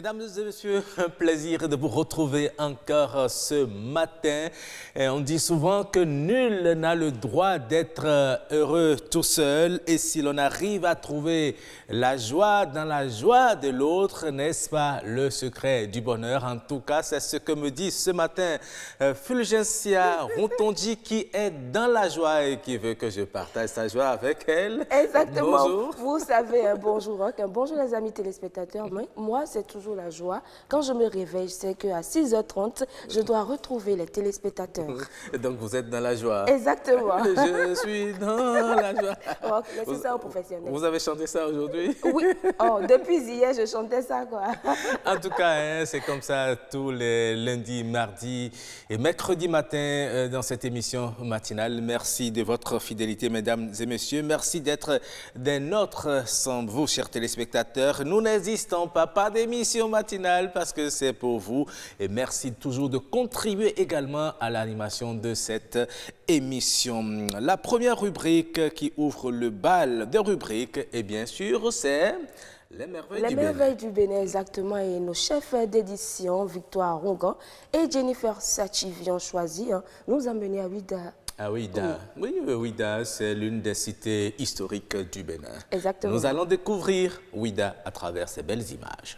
Mesdames et messieurs, un plaisir de vous retrouver encore ce matin. Et on dit souvent que nul n'a le droit d'être heureux tout seul. Et si l'on arrive à trouver la joie dans la joie de l'autre, n'est-ce pas le secret du bonheur? En tout cas, c'est ce que me dit ce matin Fulgencia Rontondi qui est dans la joie et qui veut que je partage sa joie avec elle. Exactement. Bonjour. Vous savez, un bonjour Rock, un bonjour les amis téléspectateurs. Moi, c'est toujours la joie. Quand je me réveille, je sais qu'à 6h30, je dois retrouver les téléspectateurs. Donc vous êtes dans la joie. Exactement. Je suis dans la joie. Rock, c'est ça au professionnel. Vous avez chanté ça aujourd'hui? Oui. Oh, depuis hier, je chantais ça, quoi. En tout cas, hein, c'est comme ça tous les lundis, mardis et mercredis matin dans cette émission matinale. Merci de votre fidélité, mesdames et messieurs. Merci d'être des nôtres sans vous, chers téléspectateurs. Nous n'existons pas d'émission matinale parce que c'est pour vous. Et merci toujours de contribuer également à l'animation de cette émission. La première rubrique qui ouvre le bal des rubriques, et bien sûr, c'est Les merveilles du Bénin. Les merveilles du Bénin, exactement. Et nos chefs d'édition, Victoire Rongan et Jennifer Sachivi ont choisi nous emmener à Ouidah. Ah, Ouidah. Oui, Ouidah, c'est l'une des cités historiques du Bénin. Exactement. Nous allons découvrir Ouidah à travers ces belles images.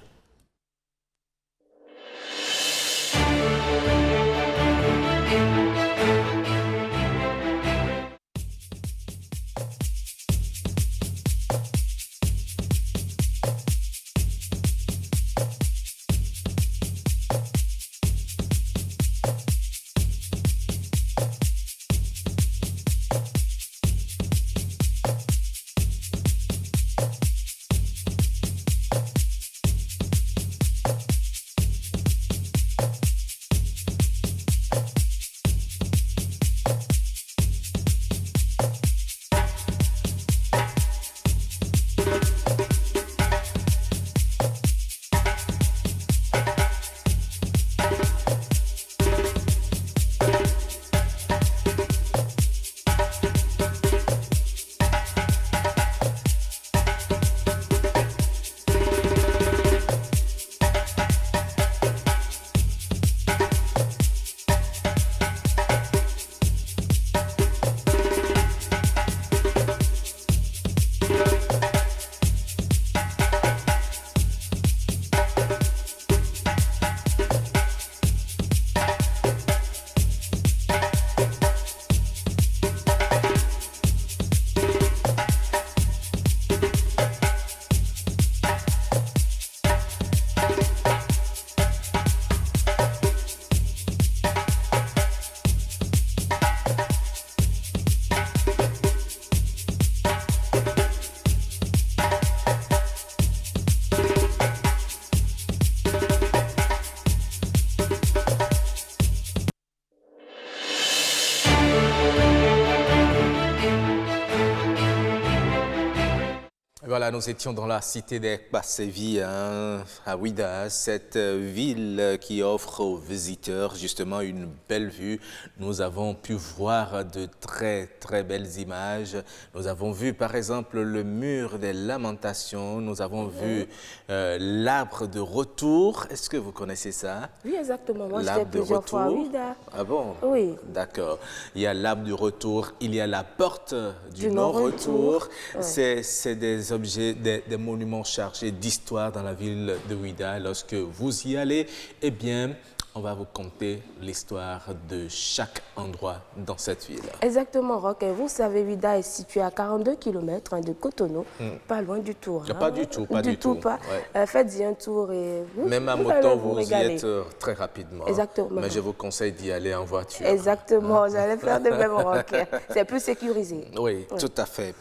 Voilà, nous étions dans la cité des Passévis, à Ouidah, cette ville qui offre aux visiteurs justement une belle vue. Nous avons pu voir de très belles images. Nous avons vu par exemple le mur des lamentations, nous avons vu l'arbre de retour. Est-ce que vous connaissez ça? Oui, exactement. Moi, j'étais plusieurs fois à Ouidah. Ah bon? Oui. D'accord. Il y a l'arbre du retour, il y a la porte du non-retour. Ouais. C'est des objets, des monuments chargés d'histoire dans la ville de Ouidah. Lorsque vous y allez, eh bien, on va vous conter l'histoire de chaque endroit dans cette ville. Exactement, Rock. Et vous savez, Ouidah est situé à 42 km de Cotonou, pas loin du tour. Pas du tout, pas du tout. Pas. Ouais. Faites-y un tour et vous, même à vous moto, allez vous y régaler. êtes très rapidement. Exactement. Mais je vous conseille d'y aller en voiture. Exactement, j'allais faire de même, Rock. C'est plus sécurisé. Oui, tout à fait.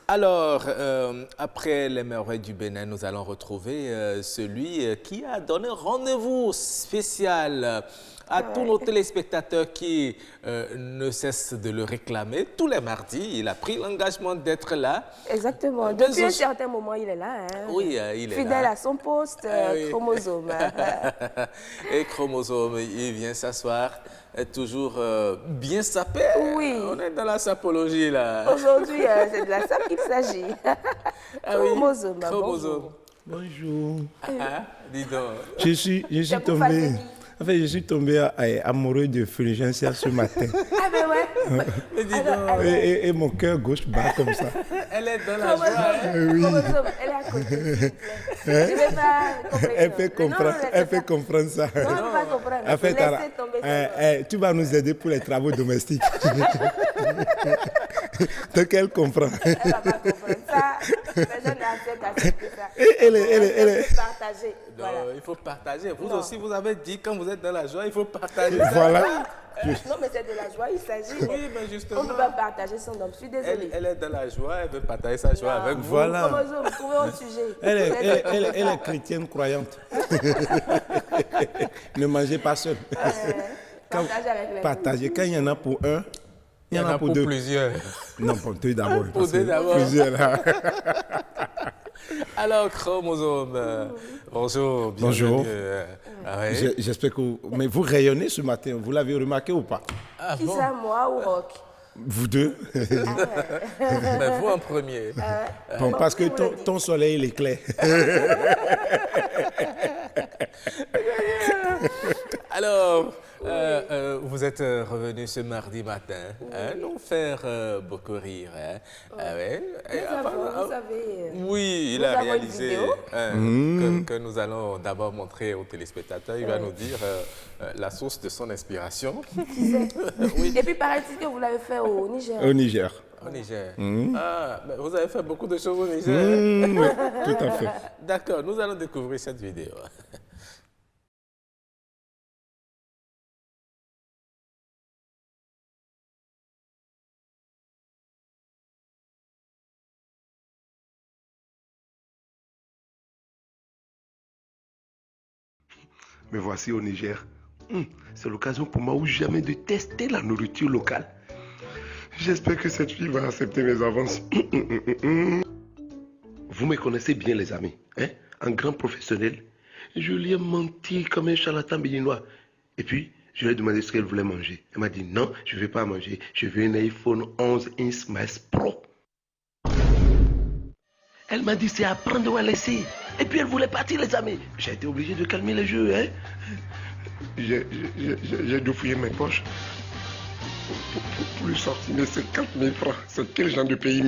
Alors, après les merveilles du Bénin, nous allons retrouver celui qui a donné rendez-vous spécial à tous nos téléspectateurs qui ne cessent de le réclamer. Tous les mardis, il a pris l'engagement d'être là. Exactement. Depuis un certain moment, il est là. Oui, il est là. Fidèle à son poste, Chromosome. Et Chromosome, il vient s'asseoir. Est toujours bien sapé. Oui. On est dans la sapologie là. Aujourd'hui, c'est de la sape qu'il s'agit. Ah oui, Chromosome. Chromosome. Bonjour. Dis donc. Je suis tombé. En fait, je suis tombé amoureux de Fulgencia ce matin. Ah ben ouais. Mais dis donc. Et mon cœur gauche bat comme ça. Elle est dans la joie. Hein? Oui. Elle est à côté, s'il vous plaît. Je vais pas comprendre. Elle fait comprendre ça. Non, on ne va pas comprendre. En fait, Laissez tomber ça. tu vas nous aider pour les travaux domestiques. Donc elle comprend. Elle ne va pas comprendre ça. Personne n'a accepté ça. Elle est Partager. Non, il faut partager. Vous aussi, vous avez dit quand vous êtes dans la joie, il faut partager. Voilà. Non, mais c'est de la joie, il s'agit. Oui, mais justement. On ne peut pas partager son homme. Je suis désolée. Elle est dans la joie, elle veut partager sa joie avec vous. Voilà. Vous trouvez un sujet. Elle est chrétienne croyante. Ne mangez pas seul. Partagez avec les Partagez. Quand il y en a pour un, il y en a pour deux. Plusieurs. Non, pour deux d'abord. Pour deux d'abord. Plusieurs. Alors, Chromosome, bonjour. Bonjour. Ouais. J'espère que mais vous rayonnez ce matin. Vous l'avez remarqué ou pas? Qui ça, moi ou Rock? Vous deux. Mais vous en premier. Bon, parce que ton soleil il est clair. Alors, vous êtes revenu ce mardi matin, nous faire beaucoup rire. Hein? Ouais. Vous savez. Oui, il nous a avons une réalisé vidéo. que nous allons d'abord montrer aux téléspectateurs. Il va nous dire la source de son inspiration. Oui. Et puis, paraît-il que vous l'avez fait au Niger. Au Niger. Au Niger. Ah, mais vous avez fait beaucoup de choses au Niger. Oui, tout à fait. D'accord, nous allons découvrir cette vidéo. Me voici au Niger. C'est l'occasion pour moi ou jamais de tester la nourriture locale. J'espère que cette fille va accepter mes avances. Vous me connaissez bien, les amis. Hein? Un grand professionnel. Je lui ai menti comme un charlatan béninois. Et puis, je lui ai demandé ce qu'elle voulait manger. Elle m'a dit non, je ne vais pas manger. Je veux un iPhone 11 inch Max Pro. Elle m'a dit c'est à prendre ou à laisser. Et puis elle voulait partir, les amis. J'ai été obligé de calmer les jeux. Hein? J'ai dû fouiller mes poches pour lui sortir mes 50 000 francs. C'est quel genre de pays?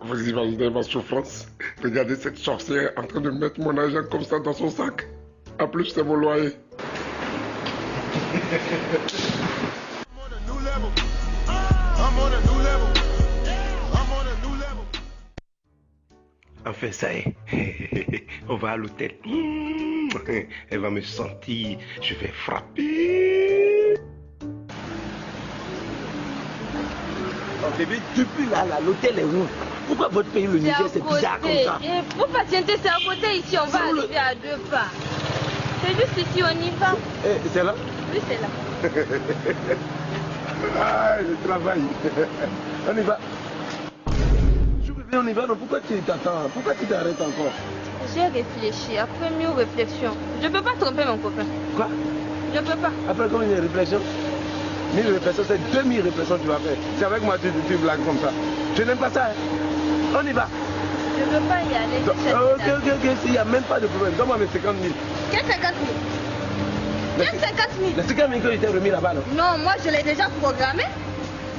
Vous imaginez ma souffrance? Regardez cette sorcière en train de mettre mon argent comme ça dans son sac. En plus, c'est mon loyer. Enfin, ça y est. On va à l'hôtel. Elle va me sentir. Je vais frapper. Oh, bébé, depuis là, l'hôtel est où? Pourquoi votre pays, le Niger, c'est bizarre comme ça? Vous patientez, c'est à côté ici, on va arriver à 2 pas. C'est juste ici, on y va. C'est là? Oui, c'est là. Ah, je travaille. On y va. On y va, non? Pourquoi tu t'attends? Pourquoi tu t'arrêtes encore? J'ai réfléchi, après mieux réflexion. Je ne peux pas tromper mon copain. Quoi? Je ne peux pas. Après combien de réflexions? 1000 réflexions, c'est 2000 réflexions que tu vas faire. C'est avec moi que tu blagues comme ça. Je n'aime pas ça, hein? On y va. Je ne veux pas y aller. Ok, il n'y a même pas de problème. Donne-moi mes 50 000. Quel 50 000? Quel 50 000? Les 50 000 que je t'ai remis là-bas, non? Non, moi je l'ai déjà programmé.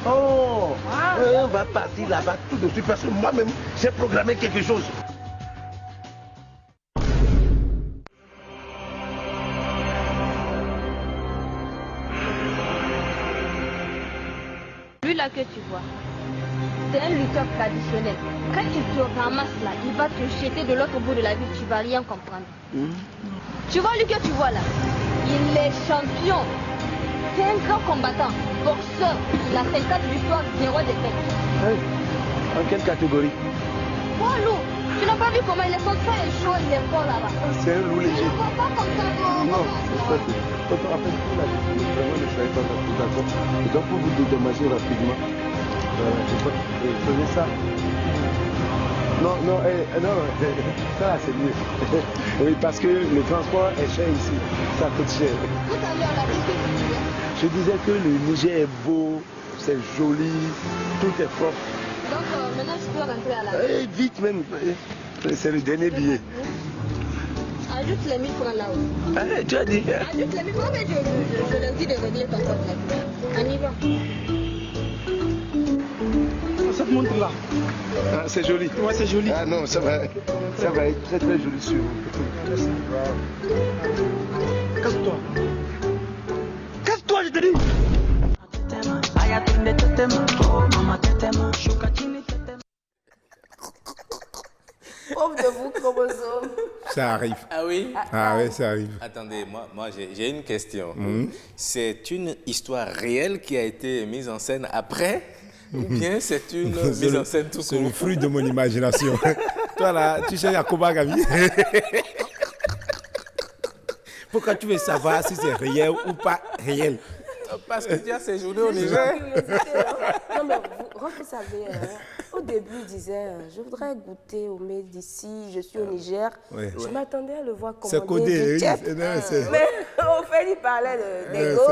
Oh, on va partir là-bas tout de suite parce que moi-même, j'ai programmé quelque chose. Lui là que tu vois, c'est un lutteur traditionnel. Quand il te ramasse là, il va te jeter de l'autre bout de la ville, tu vas rien comprendre. Tu vois lui que tu vois là, il est champion. C'est un grand combattant, boxeur. Il a 50 victoires, 0 défaites. En quelle catégorie? Oh loup, tu n'as pas vu comment il est son sang est chaud, il est fort là-bas. C'est un loup léger. Il ne voit pas comme ça. Non, c'est pas. Quand on rappelle tout là, vraiment ne soyez pas d'accord. Et donc pour vous dédommager rapidement, faisez ça. Non, ça là c'est mieux. Oui, parce que le transport est cher ici. Ça coûte cher. Tout à l'heure, la vie que tu disais. Je disais que le Niger est beau, c'est joli, tout est propre. Donc, maintenant tu peux rentrer à la maison. Vite même. C'est le dernier billet. Ajoute les 1000 francs là-haut. Tu as dit. Ajoute les 1000 francs, mais je leur dis de régler ton compte là. On y va. Cette montre-là. C'est joli. Ouais, c'est joli. Ah non, ça va être très très joli sur vous. Casse-toi. Casse-toi, je te dis. Pauvre de vous, chromosome. Ça arrive. Ah oui? Ah oui, ça arrive. Attendez, moi j'ai une question. C'est une histoire réelle qui a été mise en scène après ou bien c'est une mise en scène tout C'est le court? fruit de mon imagination. Toi là, tu sais Yakoba Gabi. Pourquoi tu veux savoir si c'est réel ou pas réel? Parce que tu as séjourné au Niger. Non, mais vous savez, au début, il disait je voudrais goûter au mets d'ici, je suis au Niger. Ouais. Je m'attendais à le voir C'est commander codé. du tchèp. Mais au fait, il parlait des go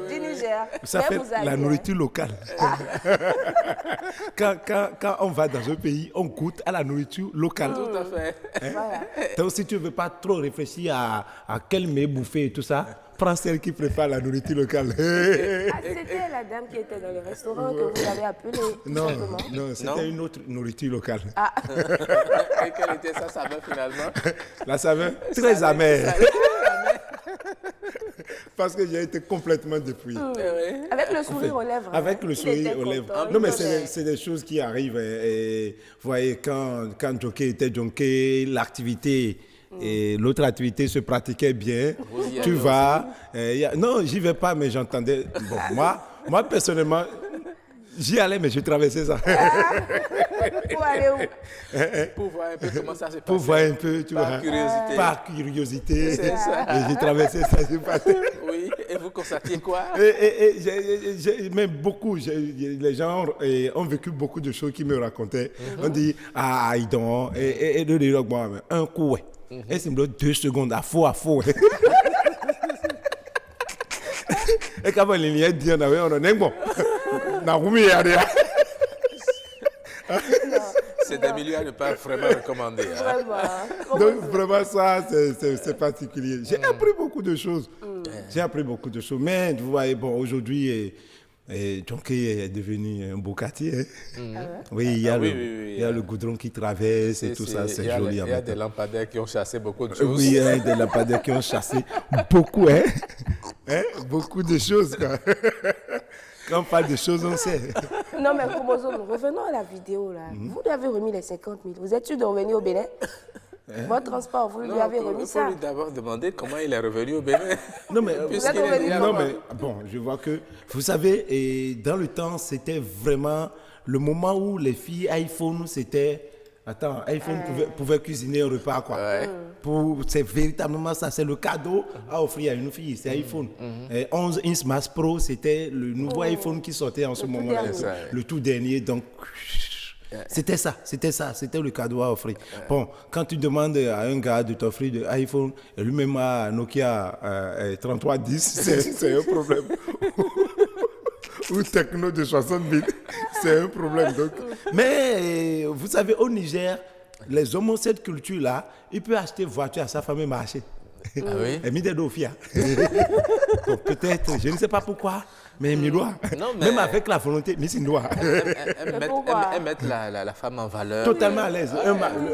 du Niger. Ça Mais fait vous allez, la nourriture locale. Quand on va dans un pays, on goûte à la nourriture locale. Tout à fait. Voilà. Donc si tu ne veux pas trop réfléchir à quel mets bouffer et tout ça, prends celle qui préfère la nourriture locale. C'était la dame qui était dans le restaurant que vous avez appelée. Non, simplement. non, c'était une autre nourriture locale. Et quelle était sa saveur finalement? La saveur très amère. Parce que j'ai été complètement dépouillé. Avec le sourire aux lèvres. Avec hein. le Il sourire était aux lèvres. content, Non, mais il donnait. c'est des choses qui arrivent. Et vous voyez, quand Jockey était Jockey, l'activité et l'autre activité se pratiquait bien. Vous y Tu allez vas. Non, j'y vais pas, mais j'entendais. Bon, moi, personnellement, j'y allais, mais je traversais ça. Pour aller où? Pour voir un peu comment ça se passe. Pour voir un peu, tu Par vois. curiosité. Par curiosité. C'est ça. Et j'ai traversé ça, j'ai passé. Oui, et vous constatiez quoi? Mais beaucoup, les gens ont vécu beaucoup de choses qui me racontaient. On dit, donc, et de dire, bon, un coup, ouais. Et c'est 2 secondes, à faux. Et quand les liens disent, on a bon. C'est des milieux à ne pas vraiment recommander. Hein. Vraiment. Donc vraiment ça, c'est particulier. J'ai appris beaucoup de choses. J'ai appris beaucoup de choses. Mais vous voyez, bon, aujourd'hui, Jockey est devenu un beau quartier. Oui, il y a, il y a le goudron qui traverse et tout ça, c'est joli. Il y a des lampadaires qui ont chassé beaucoup de choses. Oui, il y a des lampadaires qui ont chassé beaucoup, hein? Beaucoup de choses, quoi. Quand on parle de choses, on sait. Non, mais chromosome, revenons à la vidéo là. Vous lui avez remis les 50 000. Vous êtes sûr de revenir au Bénin? Votre transport, vous lui avez remis Il ça? faut lui d'abord demander comment il est revenu au Bénin. Non, mais, Puisqu'il est déjà non, là-bas. mais bon, je vois que, vous savez, et dans le temps, c'était vraiment le moment où les filles iPhone, c'était... Attends, iPhone pouvait cuisiner un repas, quoi. Ouais. C'est véritablement ça, c'est le cadeau à offrir à une fille, c'est iPhone. Et 11 inch Max Pro, c'était le nouveau iPhone qui sortait en ce moment-là. dernier. Le tout dernier, donc... C'était ça, c'était le cadeau à offrir. Bon, quand tu demandes à un gars de t'offrir de iPhone, et lui-même à Nokia 3310, c'est un problème. Ou Techno de 60 000, c'est un problème. Donc. Mais vous savez, au Niger, les hommes ont cette culture-là, ils peuvent acheter voiture à sa femme et marcher. Ah oui? Et mis des dofias. Donc peut-être, je ne sais pas pourquoi, mais il doit. Non, mais- Même avec la volonté, mais il doit. pourquoi? Mettre la femme en valeur. Totalement à l'aise.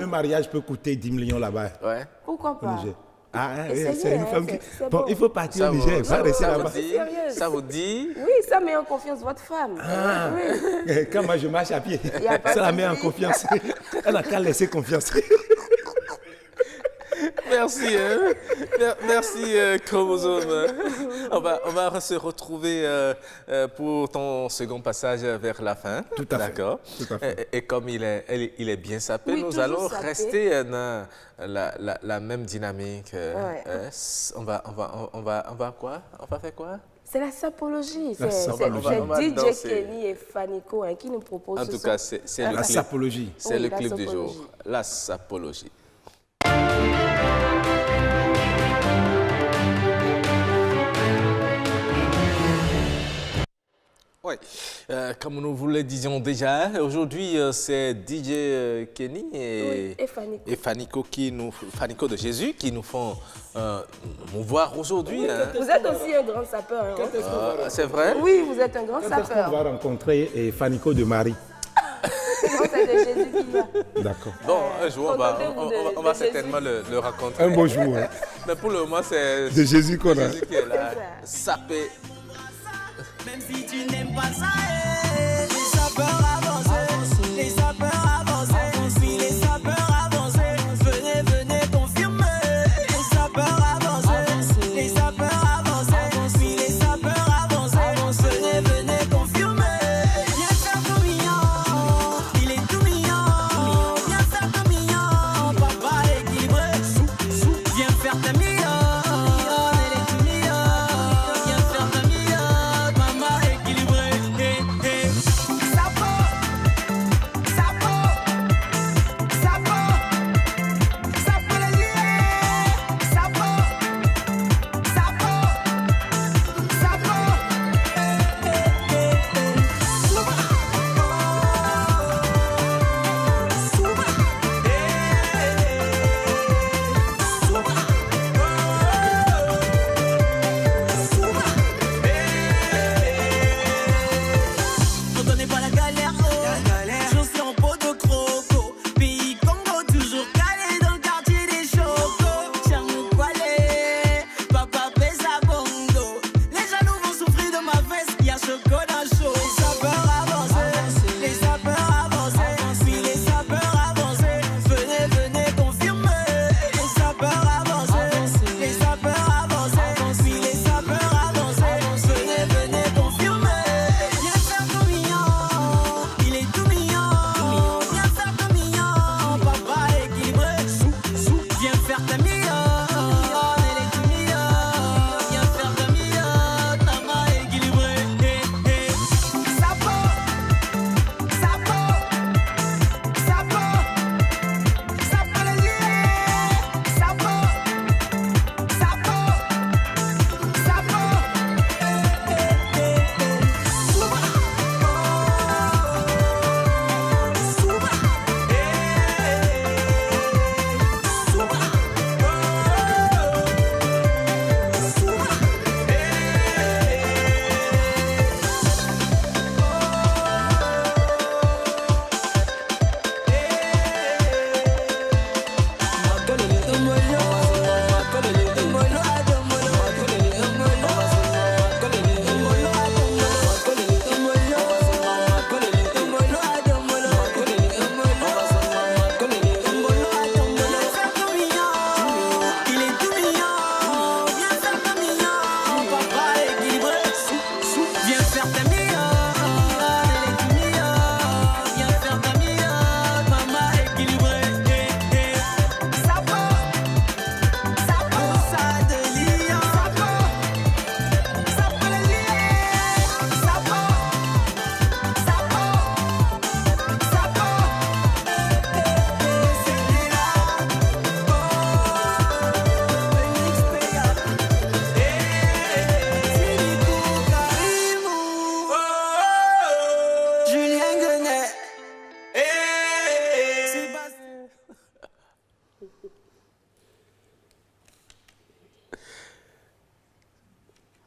Un mariage peut coûter 10 millions là-bas. Ouais. Pourquoi Au pas? Niger. Ah, Essayez, c'est une hein, femme qui. c'est Bon, bon. il faut partir au Niger, pas rester là-bas. Ça vous dit? Oui, ça met en confiance votre femme. Oui. Quand moi je marche à pied, Y a pas ça la de met en souci. confiance. Elle n'a qu'à laisser confiance. Merci, hein. Merci Chromosome. On va se retrouver pour ton second passage vers la fin. Tout à fait. D'accord. Tout à fait. Et comme il est bien sapé, Oui, nous toujours allons sapé. rester dans la même dynamique. Ouais. On va quoi? On va faire quoi? C'est la sapologie. La C'est sapologie. On va DJ danser. Kenny et Fanico qui nous proposent En ce tout son. cas, c'est le La clip. sapologie. C'est Oui, le la clip du sapologie. jour. La sapologie. Oui, ouais. Comme nous vous le disions déjà, aujourd'hui, c'est DJ Kenny et Fanico Fanico de Jésus qui nous font nous voir aujourd'hui. Hein. Vous êtes aussi un grand sapeur. Hein. C'est vrai? Oui, vous êtes un grand sapeur. Est-ce qu'on va rencontrer Fanico de Marie? C'est de Jésus qui vient. D'accord. Bon, un jour, on va certainement le rencontrer. Un beau jour. Hein. Mais pour le moment, c'est de Jésus qu'on a. Jésus qui est là, sapé. Même si tu n'aimes pas ça, les sapeurs avancés, les sapeurs avancés, puis les sapeurs avancés, venez confirmer. Les sapeurs avancés, les sapeurs avancés, puis les sapeurs avancés, venez confirmer. Viens faire ton mignon, il est tout mignon. Viens faire ton mignon, papa équilibré. Viens faire ta mignon.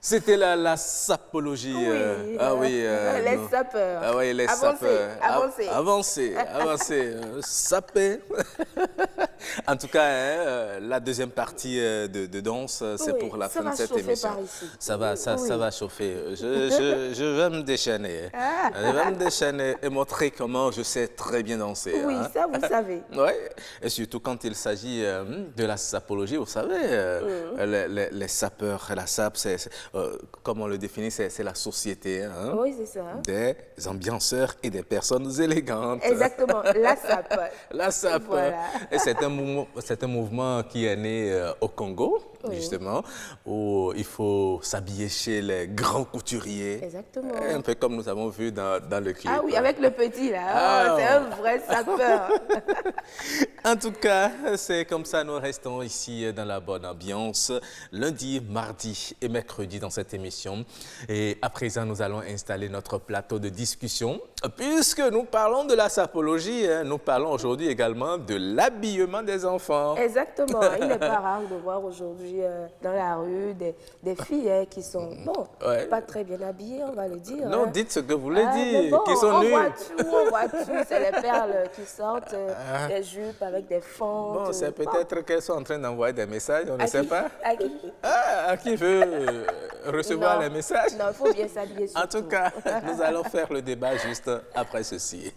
C'était la sapologie. Oui, les sapeurs. Ah oui, les sapeurs. Avancez. Sapé. En tout cas, hein, la deuxième partie de danse, c'est pour la fin de cette émission. Ça va chauffer. Je vais me déchaîner. Je vais me déchaîner et montrer comment je sais très bien danser. Oui, hein. ça vous savez. Oui, et surtout quand il s'agit de la sapologie, vous savez, les sapeurs, la sape, comme on le définit, c'est la société. Hein, oui, c'est ça. Des ambianceurs et des personnes élégantes. Exactement, la sape. La sape. Voilà. Et c'est un mouvement qui est né au Congo. justement, où il faut s'habiller chez les grands couturiers. Exactement. Un peu comme nous avons vu dans le clip. Ah oui, avec le petit là. Ah. C'est un vrai sapeur. En tout cas, c'est comme ça nous restons ici dans la bonne ambiance, lundi, mardi et mercredi dans cette émission. Et à présent, nous allons installer notre plateau de discussion. Puisque nous parlons de la sapologie, nous parlons aujourd'hui également de l'habillement des enfants. Exactement. Il n'est pas rare de voir aujourd'hui dans la rue des filles qui sont, pas très bien habillées, on va le dire. Non, dites ce que vous voulez dire, bon, qui sont on nues. voit tout. C'est les perles qui sortent, des jupes avec des fentes. Bon, c'est peut-être qu'elles sont en train d'envoyer des messages, on ne sait pas. À qui? À qui veut recevoir Non. les messages? Non, il faut bien s'habiller En surtout. tout cas, nous allons faire le débat juste après ceci.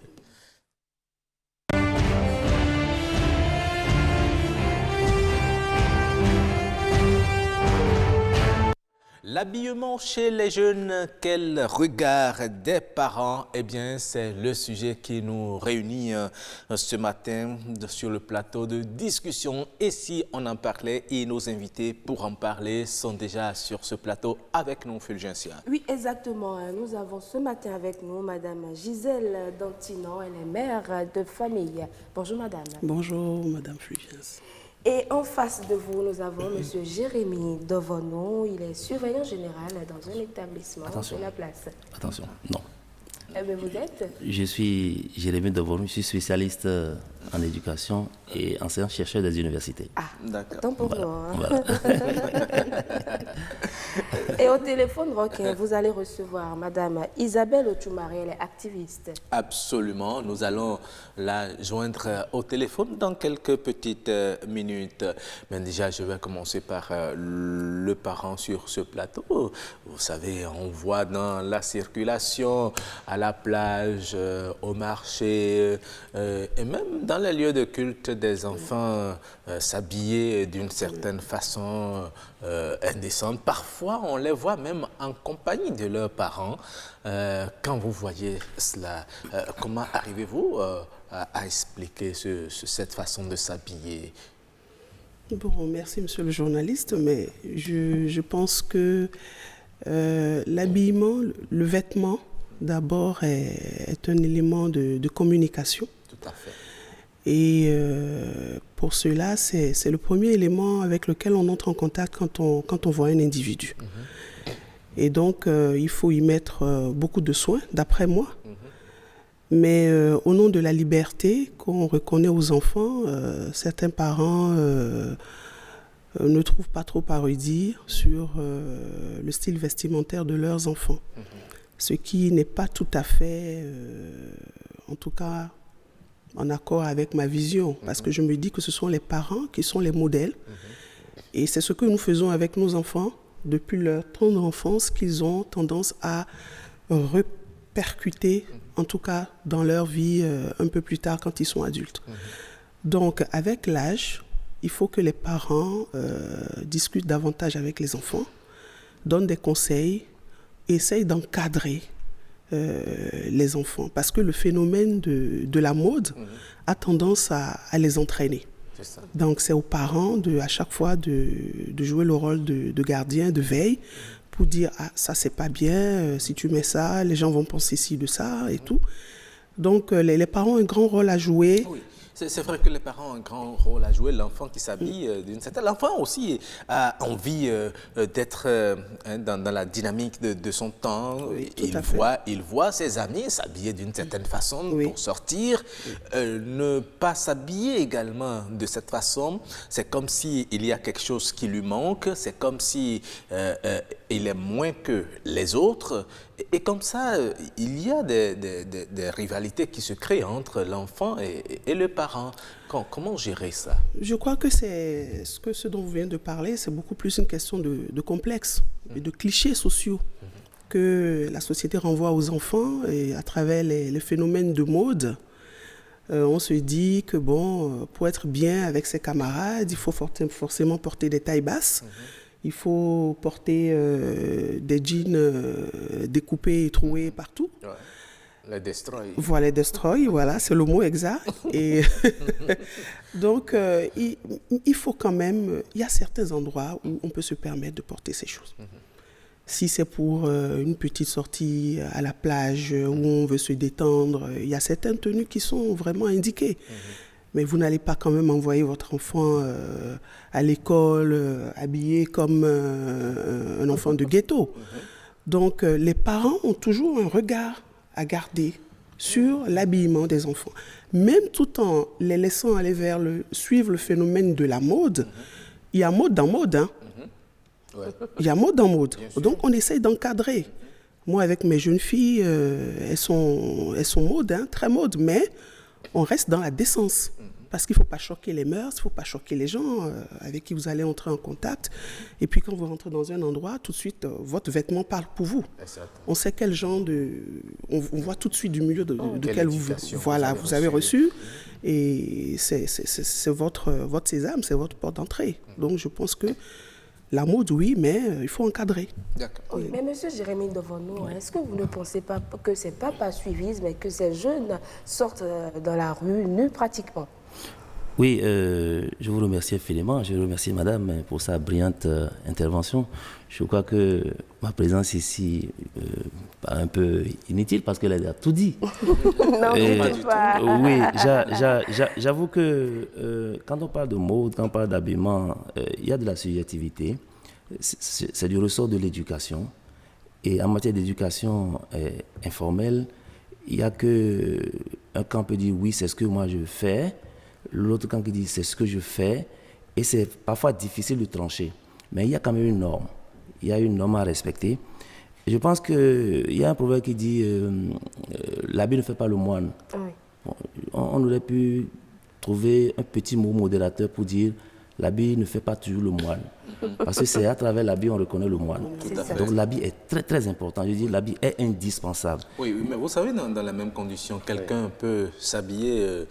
L'habillement chez les jeunes, quel regard des parents? Eh bien, c'est le sujet qui nous réunit ce matin sur le plateau de discussion. Et si on en parlait, et nos invités pour en parler sont déjà sur ce plateau avec nous, Fulgencia. Oui, exactement. Nous avons ce matin avec nous Madame Gisèle Dantinon, elle est mère de famille. Bonjour Madame. Bonjour Madame Fulgence. Et en face de vous, nous avons Monsieur Jérémy Dovono. Il est surveillant général dans un établissement de la place. Attention, non. Mais vous êtes? Je suis Jérémy Dovono, je suis spécialiste en éducation et enseignant-chercheur des universités. Ah, d'accord. Tant pour vous. Voilà. Et au téléphone, vous allez recevoir Madame Isabelle Ochoumari, elle est activiste. Absolument, nous allons la joindre au téléphone dans quelques petites minutes. Mais déjà, je vais commencer par le parent sur ce plateau. Vous savez, on voit dans la circulation, à la plage, au marché et même dans les lieux de culte des enfants s'habiller d'une certaine façon indécente. Parfois, on les voit même en compagnie de leurs parents. Quand vous voyez cela, comment arrivez-vous à expliquer cette façon de s'habiller? Bon, merci monsieur le journaliste, mais je pense que l'habillement, le vêtement, d'abord, est un élément de communication. Tout à fait. Et pour cela, c'est le premier élément avec lequel on entre en contact quand on voit un individu. Et donc, il faut y mettre beaucoup de soin, d'après moi. Mais au nom de la liberté qu'on reconnaît aux enfants, certains parents ne trouvent pas trop à redire sur le style vestimentaire de leurs enfants. Ce qui n'est pas tout à fait, en tout cas, en accord avec ma vision. Parce que je me dis que ce sont les parents qui sont les modèles. Et c'est ce que nous faisons avec nos enfants depuis leur tendre enfance qu'ils ont tendance à répercuter, en tout cas dans leur vie un peu plus tard quand ils sont adultes. Donc avec l'âge, il faut que les parents discutent davantage avec les enfants, donnent des conseils, essayent d'encadrer les enfants. Parce que le phénomène de la mode a tendance à les entraîner. Donc c'est aux parents à chaque fois de jouer le rôle de gardien, de veille, pour dire « Ah, ça c'est pas bien, si tu mets ça, les gens vont penser ci de ça et tout ». Donc les parents ont un grand rôle à jouer. Oui. C'est vrai que les parents ont un grand rôle à jouer. L'enfant qui s'habille d'une certaine... L'enfant aussi a envie d'être dans la dynamique de son temps. Oui, Il voit ses amis s'habiller d'une certaine façon pour sortir. Ne pas s'habiller également de cette façon, c'est comme s'il y a quelque chose qui lui manque. C'est comme si il est moins que les autres. Et comme ça, il y a des rivalités qui se créent entre l'enfant et le parent. Comment gérer ça? Je crois que ce dont vous venez de parler, c'est beaucoup plus une question de complexe et de clichés sociaux que la société renvoie aux enfants. Et à travers les phénomènes de mode, on se dit que bon, pour être bien avec ses camarades, il faut forcément porter des tailles basses. Il faut porter des jeans découpés et troués partout. Les destroy. Voilà, les destroy, voilà, c'est le mot exact. Et donc, il faut quand même, il y a certains endroits où on peut se permettre de porter ces choses. Si c'est pour une petite sortie à la plage où on veut se détendre, il y a certaines tenues qui sont vraiment indiquées. Mais vous n'allez pas quand même envoyer votre enfant à l'école habillé comme un enfant de ghetto. Donc, les parents ont toujours un regard à garder sur l'habillement des enfants. Même tout en les laissant aller suivre le phénomène de la mode, il y a mode dans mode, hein. Il y a mode dans mode. Donc, on essaye d'encadrer. Moi, avec mes jeunes filles, elles sont mode, hein, très mode, mais on reste dans la décence. Parce qu'il ne faut pas choquer les mœurs, il ne faut pas choquer les gens avec qui vous allez entrer en contact. Et puis, quand vous rentrez dans un endroit, tout de suite, votre vêtement parle pour vous. On sait quel genre de... On voit tout de suite du milieu de quel vous avez reçu. Et c'est votre sésame, c'est votre porte d'entrée. Donc, je pense que la mode, oui, mais il faut encadrer. Oui, mais M. Jérémie Devonneau, est-ce que vous ne pensez pas que ce n'est pas suivisme, mais que ces jeunes sortent dans la rue nus pratiquement? Oui, je vous remercie infiniment. Je remercie Madame pour sa brillante intervention. Je crois que ma présence ici paraît un peu inutile parce qu'elle a tout dit. Non, pas du tout. Oui, j'avoue que quand on parle de mode, quand on parle d'habillement, il y a de la subjectivité. C'est du ressort de l'éducation. Et en matière d'éducation informelle, il n'y a qu'un camp peut dire oui, c'est ce que moi je fais. L'autre camp qui dit c'est ce que je fais. Et c'est parfois difficile de trancher. Mais il y a quand même une norme. Il y a une norme à respecter. Et je pense qu'il y a un proverbe qui dit l'habit ne fait pas le moine. Oui. Bon, on aurait pu trouver un petit mot modérateur pour dire l'habit ne fait pas toujours le moine. Parce que c'est à travers l'habit qu'on reconnaît le moine. Donc l'habit est très très important. Je dis l'habit est indispensable. Oui, mais vous savez, dans la même condition, quelqu'un peut s'habiller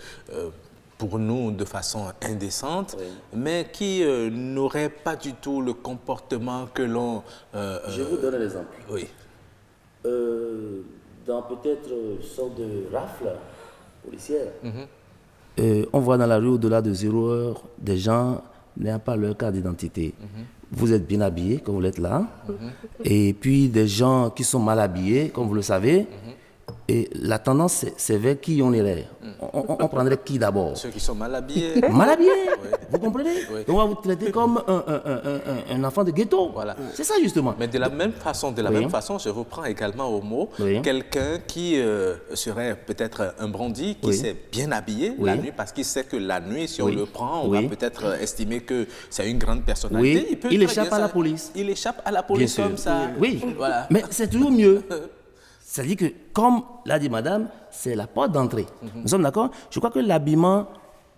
pour nous de façon indécente, mais qui n'aurait pas du tout le comportement que l'on... Je vous donne un exemple. Oui. Dans peut-être une sorte de rafle policière, on voit dans la rue au-delà de 0 heure des gens n'ayant pas leur carte d'identité. Vous êtes bien habillés, comme vous l'êtes là, et puis des gens qui sont mal habillés, comme vous le savez. Et la tendance, c'est vers qui on irait. On prendrait qui d'abord? Ceux qui sont mal habillés. Mal habillés, vous comprenez? On va vous traiter comme un enfant de ghetto. Voilà. C'est ça justement. Mais de la même façon, je vous prends également au mot. Quelqu'un qui serait peut-être un bandit, qui s'est bien habillé la nuit, parce qu'il sait que la nuit, si on le prend, on va peut-être estimer que c'est une grande personnalité. Il échappe à la police. Il échappe à la police comme ça. Oui, voilà. Mais c'est toujours mieux. C'est-à-dire que, comme l'a dit madame, c'est la porte d'entrée. Nous sommes d'accord? Je crois que l'habillement,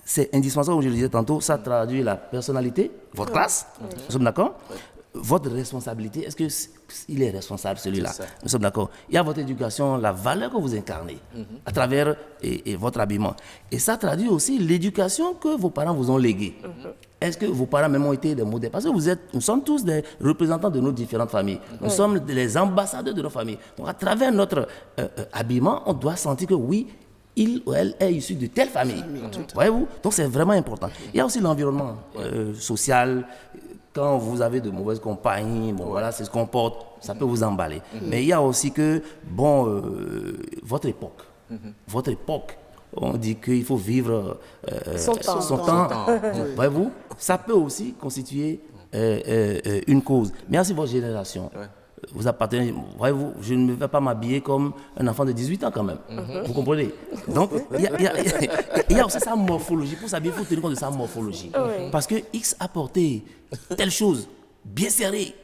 c'est indispensable, comme je le disais tantôt, ça traduit la personnalité, votre classe. Nous sommes d'accord? Votre responsabilité, est-ce qu'il est responsable celui-là? Nous sommes d'accord? Il y a votre éducation, la valeur que vous incarnez à travers votre habillement. Et ça traduit aussi l'éducation que vos parents vous ont léguée. Est-ce que vos parents même ont été des modèles? Parce que nous sommes tous des représentants de nos différentes familles. Nous sommes les ambassadeurs de nos familles. Donc à travers notre habillement, on doit sentir que oui, il ou elle est issu de telle famille. Voyez-vous? Donc c'est vraiment important. Il y a aussi l'environnement social. Quand vous avez de mauvaises compagnies, voilà, c'est ce qu'on porte, ça peut vous emballer. Mais il y a aussi que, votre époque, on dit qu'il faut vivre son temps. Voyez-vous, ça peut aussi constituer une cause. Mais aussi votre génération. Vous appartenez, voyez-vous, je ne vais pas m'habiller comme un enfant de 18 ans quand même. Vous comprenez? Donc, il y a aussi sa morphologie. Pour s'habiller, il faut tenir compte de sa morphologie. Parce que X a porté telle chose, bien serrée.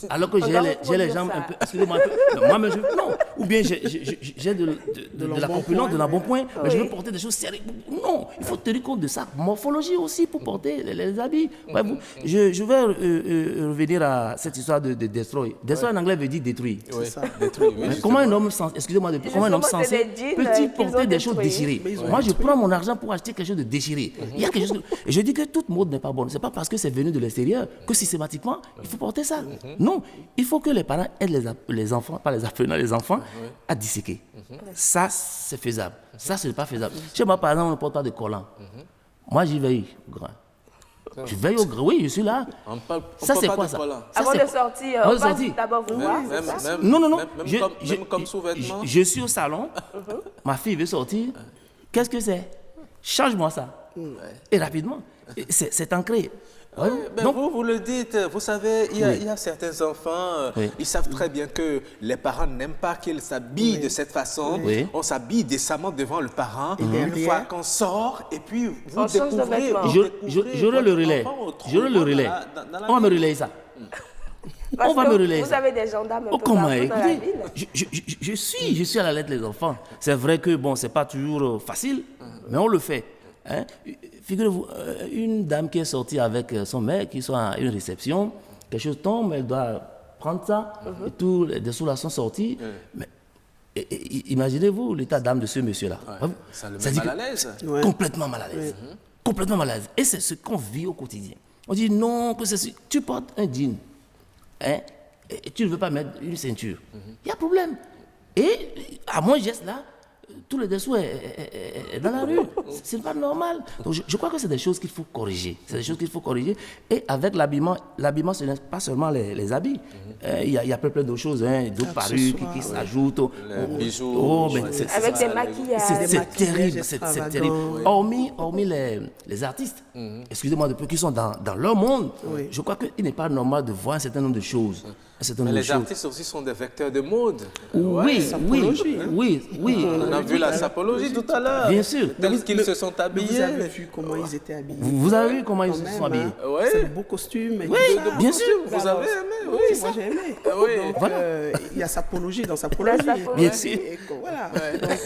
Alors que j'ai les jambes un peu... Excusez-moi un peu. Moi-même, non. Ou bien j'ai de la corpulence, de l'embonpoint, mais je veux porter des choses sérieuses. Non, il faut tenir compte de sa morphologie aussi pour porter les habits. Je vais revenir à cette histoire de destroy. Destroy en anglais veut dire détruire. Oui, ça. Détruire, oui. Comment un homme censé, comment un homme censé peut-il porter des choses déchirées? Moi, je prends mon argent pour acheter quelque chose de déchiré. Il y a quelque chose et je dis que toute mode n'est pas bonne. C'est pas parce que c'est venu de l'extérieur que systématiquement, il faut porter ça. Non, il faut que les parents aident les enfants, pas les apprenants, les enfants, à disséquer. Ça, c'est faisable. Ça, ce n'est pas faisable. Chez moi, par exemple, on ne porte pas de collant. Moi, j'y veille, grand. Je veille au grand. Oui, je suis là. Ça, c'est quoi ça? Avant de sortir, on va d'abord vous voir. Non. Même comme sous-vêtements. Je suis au salon, ma fille veut sortir. Qu'est-ce que c'est? Change-moi ça. Et rapidement. C'est ancré. Donc, vous le dites, vous savez, il y a certains enfants, ils savent très bien que les parents n'aiment pas qu'ils s'habillent de cette façon. On s'habille décemment devant le parent. Une fois qu'on sort, et puis vous découvrez. J'aurai le relais. J'aurai le relais. On va me relayer ça. On va me relayer ça. Vous avez des gendarmes un peu partout dans la ville. Je suis à la lettre les enfants. C'est vrai que bon, c'est pas toujours facile, mais on le fait. Hein? Figurez-vous, une dame qui est sortie avec son mec, qui sont à une réception, quelque chose tombe, elle doit prendre ça, et tous les dessous là sont sortis. Mais imaginez-vous l'état d'âme de ce monsieur-là. Ça le met mal à l'aise. Complètement mal à l'aise. Complètement mal à l'aise. Et c'est ce qu'on vit au quotidien. On dit non, que tu portes un jean, hein, et tu ne veux pas mettre une ceinture. Il y a problème. Et à mon geste là, tout le dessous est dans la rue. C'est pas normal. Donc je crois que c'est des choses qu'il faut corriger. C'est des choses qu'il faut corriger. Et avec l'habillement, ce n'est pas seulement les habits. Il y a plein d'autres choses, hein, d'autres parures qui s'ajoutent. Les bijoux. Avec des maquillages. C'est terrible. C'est terrible. Hormis les artistes, excusez-moi de peu, qui sont dans leur monde, je crois qu'il n'est pas normal de voir un certain nombre de choses. Mais les artistes aussi sont des vecteurs de mode. Oui. On a vu la sapologie tout à l'heure. Bien sûr. Tels qu'ils se sont habillés. Vous avez vu comment ils étaient habillés. Vous avez vu comment ils se sont habillés. C'est de beaux costumes. Oui, bien sûr. Vous avez aimé. Oui, moi j'ai aimé. Donc, il y a sapologie dans sapologie. Bien sûr. Voilà.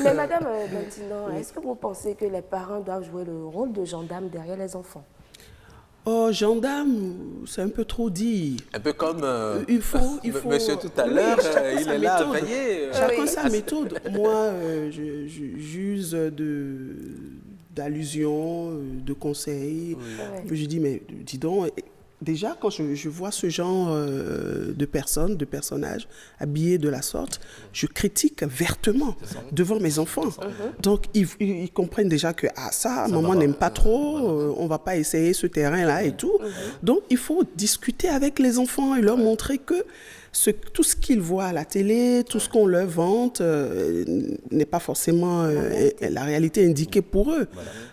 Mais Madame Dantinon, est-ce que vous pensez que les parents doivent jouer le rôle de gendarme derrière les enfants? Oh, gendarme, c'est un peu trop dit. Un peu comme il faut monsieur tout à l'heure, il est là à veiller. Chacun sa méthode. Moi, j'use d'allusions, de conseils. Je dis, mais dis donc, déjà, quand je vois ce genre de personnages habillés de la sorte, je critique vertement devant mes enfants. Donc, ils comprennent déjà que ça, maman n'aime pas trop, on ne va pas essayer ce terrain-là et tout. Donc, il faut discuter avec les enfants et leur montrer que tout ce qu'ils voient à la télé, tout ce qu'on leur vante n'est pas forcément la réalité indiquée pour eux.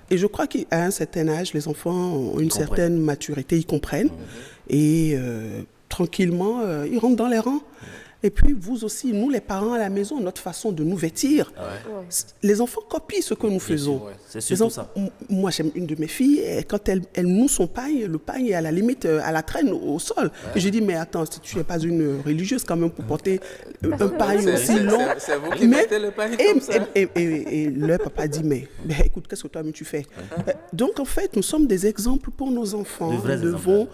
Et je crois qu'à un certain âge, les enfants ont une certaine maturité, ils comprennent. Et tranquillement, ils rentrent dans les rangs. Et puis, vous aussi, nous, les parents à la maison, notre façon de nous vêtir, les enfants copient ce que nous faisons. C'est surtout ça. Moi, j'aime une de mes filles, et quand elle noue son pagne, le pagne est à la limite, à la traîne au sol. Et je dis, mais attends, si tu n'es pas une religieuse quand même pour porter un pagne aussi long. C'est vous qui mettez le pagne comme ça. Et le papa dit, mais écoute, qu'est-ce que toi-même tu fais? Donc, en fait, nous sommes des exemples pour nos enfants. Nous devons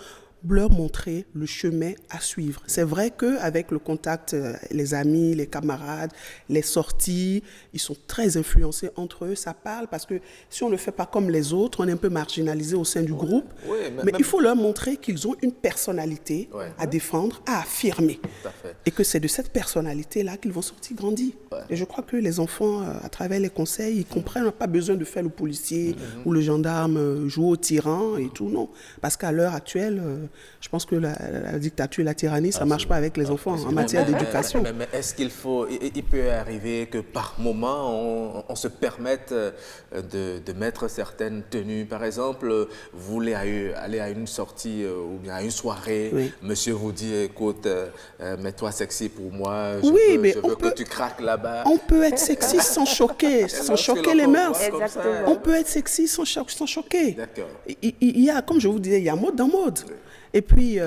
leur montrer le chemin à suivre. C'est vrai qu'avec le contact, les amis, les camarades, les sorties, ils sont très influencés entre eux, ça parle, parce que si on ne le fait pas comme les autres, on est un peu marginalisé au sein du groupe. Mais il faut leur montrer qu'ils ont une personnalité à défendre, à affirmer. Et que c'est de cette personnalité-là qu'ils vont sortir grandis. Et je crois que les enfants, à travers les conseils, ils comprennent, on n'a pas besoin de faire le policier ou le gendarme, jouer au tyran et tout, non. Parce qu'à l'heure actuelle, je pense que la dictature et la tyrannie, ça ne marche pas avec les enfants en matière d'éducation. Mais est-ce il peut arriver que par moment, on se permette de mettre certaines tenues? Par exemple, vous voulez aller à une sortie ou bien à une soirée, monsieur vous dit, écoute, mets-toi sexy pour moi, je veux que tu craques là-bas. On peut être sexy sans choquer, les mœurs. On peut être sexy sans choquer. D'accord. Il y a, comme je vous disais, il y a mode dans mode. Et puis,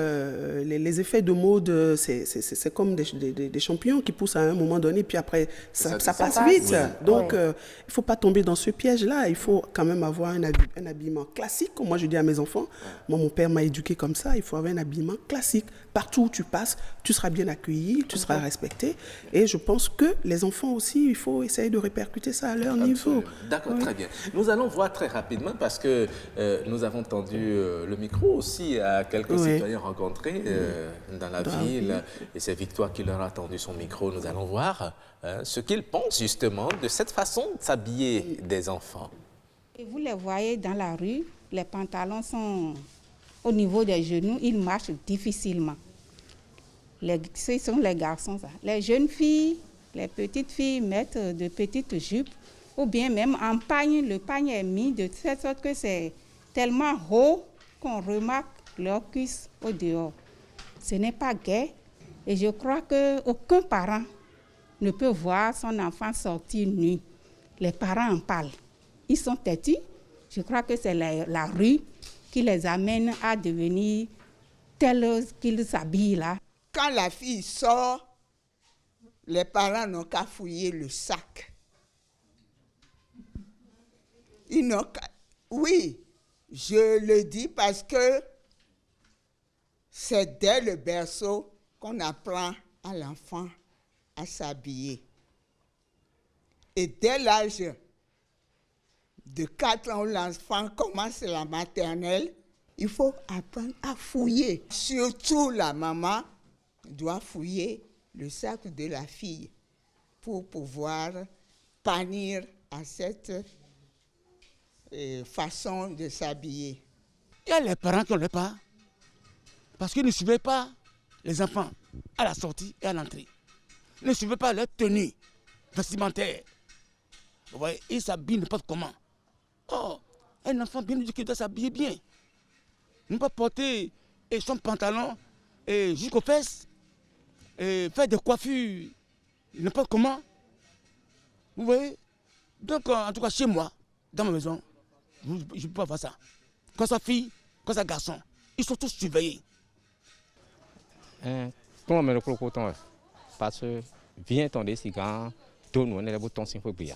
les effets de mode, c'est comme des champignons qui poussent à un moment donné, puis après, ça passe vite. Donc, il ne faut pas tomber dans ce piège-là. Il faut quand même avoir un habillement classique. Comme moi, je dis à mes enfants, moi, mon père m'a éduqué comme ça, il faut avoir un habillement classique. Partout où tu passes, tu seras bien accueilli, tu seras respecté. Et je pense que les enfants aussi, il faut essayer de répercuter ça à leur niveau. D'accord, très bien. Nous allons voir très rapidement, parce que nous avons tendu le micro aussi à quelques concitoyens rencontrés dans la ville. Et c'est Victoire qui leur a tendu son micro. Nous allons voir ce qu'ils pensent justement de cette façon de s'habiller des enfants. Et vous les voyez dans la rue, les pantalons sont au niveau des genoux, ils marchent difficilement. Ce sont les garçons, ça. Les jeunes filles, les petites filles mettent de petites jupes ou bien même en pagne. Le pagne est mis de telle sorte que c'est tellement haut qu'on remarque leurs cuisses au dehors. Ce n'est pas gai et je crois qu'aucun parent ne peut voir son enfant sortir nu. Les parents en parlent. Ils sont têtus. Je crois que c'est la rue qui les amène à devenir tels qu'ils s'habillent là. Quand la fille sort, les parents n'ont qu'à fouiller le sac. Ils n'ont qu'à... Oui, je le dis parce que c'est dès le berceau qu'on apprend à l'enfant à s'habiller. Et dès l'âge de 4 ans, l'enfant commence la maternelle, il faut apprendre à fouiller. Surtout la maman doit fouiller le sac de la fille pour pouvoir pannir à cette façon de s'habiller. Il y a les parents qui ne l'ont pas parce qu'ils ne suivaient pas les enfants à la sortie et à l'entrée. Ils ne suivaient pas leur tenue vestimentaire. Vous voyez, ils s'habillent n'importe comment. Oh, un enfant bien éduqué doit s'habiller bien. Ne pas porter son pantalon jusqu'aux fesses et faire des coiffures n'importe comment. Vous voyez? Donc, en tout cas, chez moi, dans ma maison, je ne peux pas voir ça. Quand ça fille, quand ça garçon, ils sont tous surveillés. Comment me le crocoton? Parce que vient tomber si quand tout le monde est bouton sin phobia.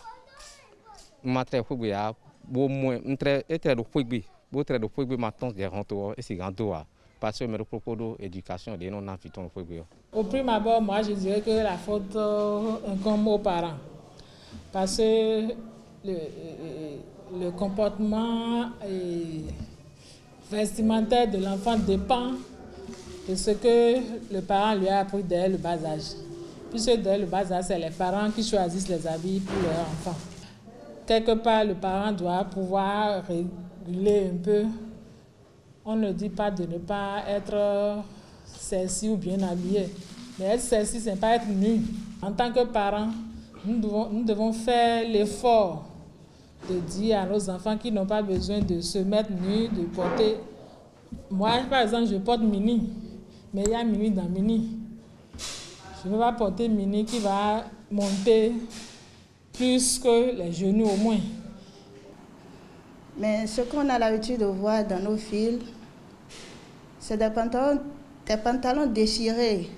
Matre phobia, au moins, très de phobie, très de phobie, maintenant, des rentours et si grand doigt. Parce que me le crocodo éducation, des non-enfants phobia. Au prime abord, moi, je dirais que la faute incombe aux parents. Parce que le comportement vestimentaire de l'enfant dépend de ce que le parent lui a appris dès le bas âge. Puisque dès le bas âge, c'est les parents qui choisissent les habits pour leur enfant. Quelque part, le parent doit pouvoir réguler un peu. On ne dit pas de ne pas être sexy ou bien habillé. Mais être sexy, ce n'est pas être nu. En tant que parents, nous devons faire l'effort de dire à nos enfants qu'ils n'ont pas besoin de se mettre nus, de porter... Moi, par exemple, je porte mini, mais il y a mini dans mini. Je ne vais pas porter mini qui va monter plus que les genoux au moins. Mais ce qu'on a l'habitude de voir dans nos films, c'est des pantalons déchirés,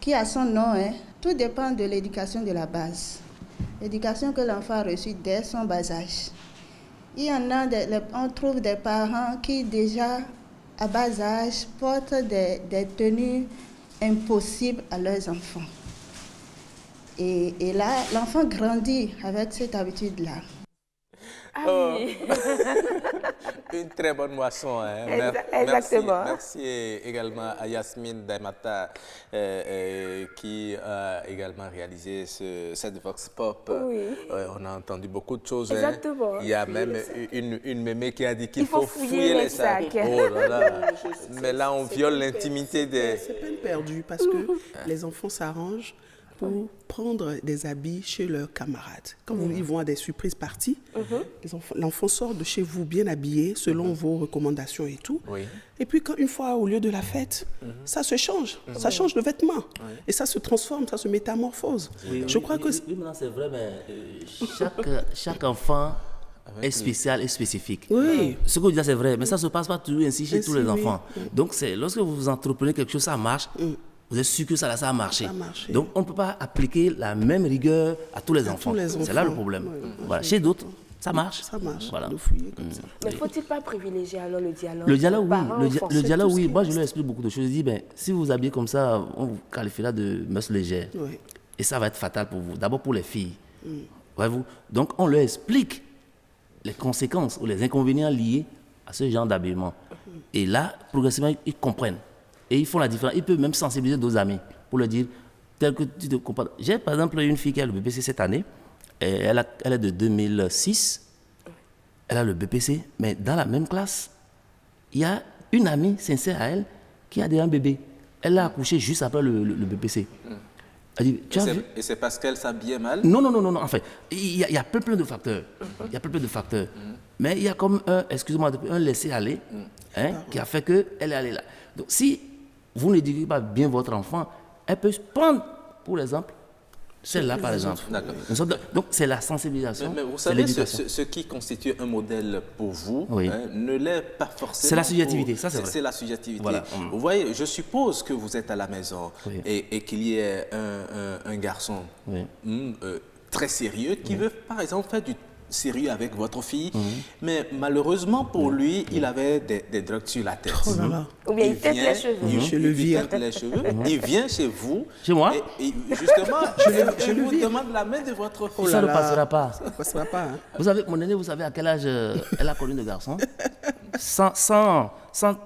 qui a son nom. Tout dépend de l'éducation de la base. L'éducation que l'enfant a reçue dès son bas âge. Il y en a, on trouve des parents qui déjà, à bas âge, portent des tenues impossibles à leurs enfants. Et là, l'enfant grandit avec cette habitude-là. Oh. Une très bonne moisson. Hein. Exactement. Merci également à Yasmine Daimata qui a également réalisé cette Vox Pop. Oui. On a entendu beaucoup de choses. Exactement. Hein. Il y a même une mémé qui a dit qu'il faut fouiller les sacs. Oh là là. Mais là, on viole l'intimité des... C'est peine perdue parce que les enfants s'arrangent pour prendre des habits chez leurs camarades. Quand ils vont à des surprises parties, l'enfant sort de chez vous bien habillé selon vos recommandations et tout. Oui. Et puis une fois au lieu de la fête, ça se change. Ça change de vêtements. Et ça se transforme, ça se métamorphose. Je crois que... Oui, maintenant c'est vrai, mais chaque enfant est spécial et spécifique. Oui. Ce que vous dites, c'est vrai, mais ça ne se passe pas toujours ainsi chez tous les enfants. Donc, lorsque vous entreprenez quelque chose, ça marche. Vous êtes sûr que ça a marché. Donc, on ne peut pas appliquer la même rigueur à tous les enfants. C'est là le problème. Voilà. Chez d'autres, ça marche. Ça marche. Voilà. De fouiller comme ça. Mais faut-il pas privilégier alors le dialogue? Le dialogue, oui. Le dialogue, oui. Moi, je leur explique beaucoup de choses. Je dis, si vous vous habillez comme ça, on vous qualifiera de mœurs légères. Oui. Et ça va être fatal pour vous. D'abord pour les filles. Voyez-vous? Donc, on leur explique les conséquences ou les inconvénients liés à ce genre d'habillement. Et là, progressivement, ils comprennent. Et ils font la différence. Ils peuvent même sensibiliser d'autres amis pour leur dire, tel que tu te comprends. J'ai par exemple une fille qui a le BPC cette année. Et elle est de 2006. Elle a le BPC. Mais dans la même classe, il y a une amie sincère à elle qui a déjà un bébé. Elle l'a accouché juste après le BPC. Elle dit, et c'est parce qu'elle s'habillait mal? Non. Enfin, il y a plein de facteurs. Il y a plein de facteurs. Mais il y a comme un laisser-aller qui a fait qu'elle est allée là. Donc, si vous n'éduquez pas bien votre enfant, elle peut se prendre, pour exemple, celle-là, par exemple. Donc, c'est la sensibilisation. Mais vous savez, ce qui constitue un modèle pour vous ne l'est pas forcément. C'est la subjectivité, ça c'est vrai. C'est la subjectivité. Voilà. Vous voyez, je suppose que vous êtes à la maison et qu'il y ait un garçon très sérieux qui veut, par exemple, faire du sérieux avec votre fille, mais malheureusement pour lui, il avait des drogues sur la tête. Oh là là. Ou bien il tête les cheveux. Je le vire. Il vient chez vous. Chez moi? Et justement, je vous demande la main de votre fille. Ça ne passera pas. Ça ne passera pas. Hein. Vous savez, mon aînée, vous savez à quel âge elle a connu le garçon? Sans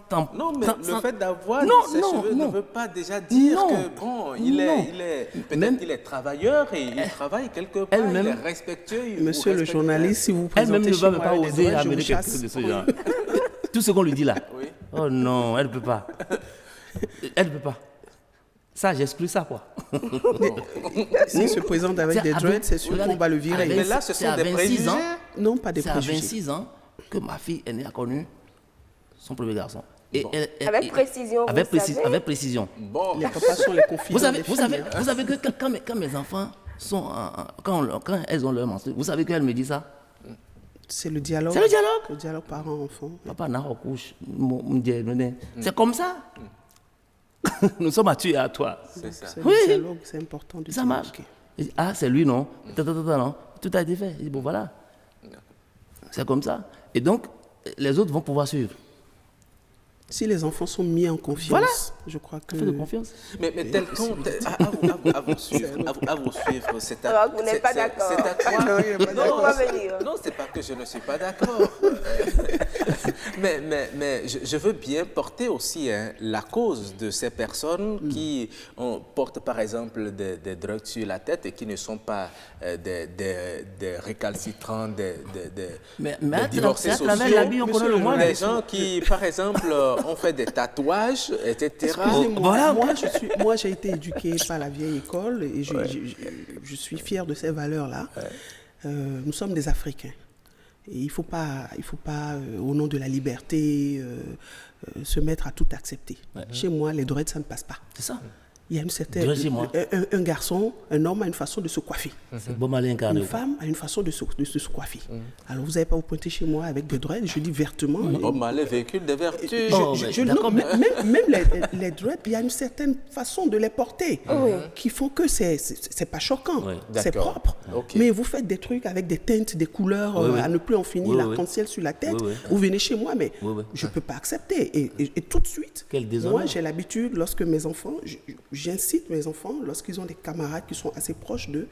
temps. Non, mais le fait d'avoir ses cheveux ne veut pas déjà dire que, bon, il est travailleur et il travaille quelque part, il est respectueux. Monsieur le journaliste, si vous présentez elle-même ne va chez pas moi oser amener quelque chose de ce genre. Tout ce qu'on lui dit là. Oh non, elle ne peut pas. Elle ne peut pas. Ça, j'exclus ça, quoi. S'il se présente avec des dreads, c'est sûr qu'on va le virer. Mais là, ce sont des préjugés. Non, pas des préjugés. C'est à 26 ans que ma fille aînée a connu son premier garçon. Et avec précision, avec précision. Bon. Les papas sont les confidents. Vous savez que quand mes enfants sont quand elles ont leur menstruation, vous savez qu'elles me disent ça? C'est le dialogue. C'est le dialogue. Le dialogue parent-enfant. Papa n'a pas couche. C'est comme ça. Nous sommes à tuer à toi. C'est ça. Le dialogue, c'est important. Ça marche. Ah, c'est lui, non? Non. Tout a été fait. Je dis, bon, voilà. C'est comme ça. Et donc, les autres vont pouvoir suivre. Si les enfants sont mis en confiance, voilà. Je crois que... Un peu de confiance. Mais tel qu'on... À vous suivre, c'est à... Vous n'êtes pas d'accord. C'est à quoi? Non, c'est pas que je ne suis pas d'accord. mais je veux bien porter aussi la cause de ces personnes qui portent par exemple des drogues sur la tête et qui ne sont pas des récalcitrants, des divorcés sociaux. Les gens qui, par exemple, ont fait des tatouages, etc. Voilà. Moi, j'ai été éduquée par la vieille école et je suis fière de ces valeurs-là. Nous sommes des Africains. Et il ne faut pas au nom de la liberté, se mettre à tout accepter. Chez moi, les dreads, ça ne passe pas. C'est ça. Il y a une certaine... Un garçon, un homme a une façon de se coiffer. Une femme a une façon de se coiffer. Alors, vous n'allez pas vous pointer chez moi avec des dreads, je dis vertement... Homme à les véhicules des vertus. Même les dreads, il y a une certaine façon de les porter qui font que c'est pas choquant, c'est propre. Mais vous faites des trucs avec des teintes, des couleurs, à ne plus en finir, l'arc-en-ciel sur la tête. Vous venez chez moi, mais je ne peux pas accepter. Et tout de suite, moi, j'ai l'habitude, lorsque mes enfants... J'incite mes enfants, lorsqu'ils ont des camarades qui sont assez proches d'eux,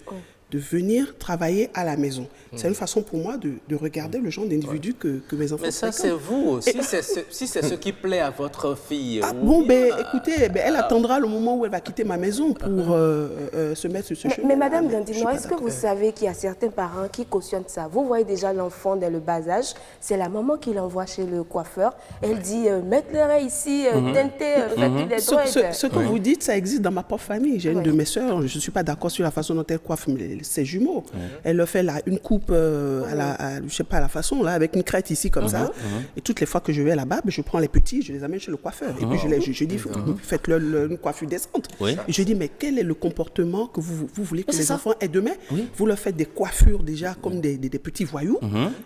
de venir travailler à la maison. C'est une façon pour moi de regarder le genre d'individu que mes enfants fréquentent. Mais ça, c'est vous. Si c'est ce qui plaît à votre fille. Écoutez, elle attendra le moment où elle va quitter ma maison pour se mettre sur ce chemin. Mais Madame Gandino, est-ce que vous savez qu'il y a certains parents qui cautionnent ça? Vous voyez déjà l'enfant dès le bas âge, c'est la maman qui l'envoie chez le coiffeur. Elle dit, mettez-les ici, teintez, faites des dreads. Ce que vous dites, ça existe dans ma propre famille. J'ai une de mes sœurs, je ne suis pas d'accord sur la façon dont elle coiffe ses jumeaux. Elle leur fait une coupe je sais pas la façon, là, avec une crête ici comme ça. Et toutes les fois que je vais là-bas, je prends les petits, je les amène chez le coiffeur. Et puis je dis, faites-leur une coiffure décente. Et je dis, mais quel est le comportement que vous voulez que les enfants aient demain? Vous leur faites des coiffures déjà comme des petits voyous.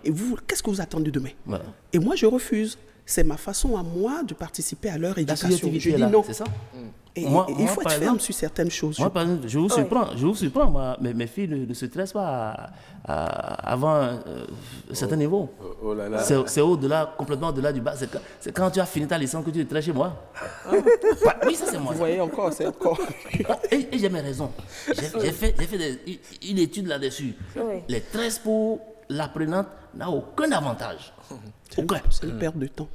Et vous, qu'est-ce que vous attendez demain? Et moi, je refuse. C'est ma façon à moi de participer à leur éducation. Je dis non. C'est ça. Et il faut être ferme sur certaines choses. Moi, par exemple, je vous surprends. Mes filles ne se stressent pas avant un certain niveau. C'est au-delà, complètement au-delà du bas. C'est quand tu as fini ta licence que tu es très chez moi. Oui, ça c'est moi. Vous voyez encore, c'est encore. Et j'ai mes raisons. J'ai fait une étude là-dessus. Les tresses pour l'apprenante n'a aucun avantage. C'est une perte de temps.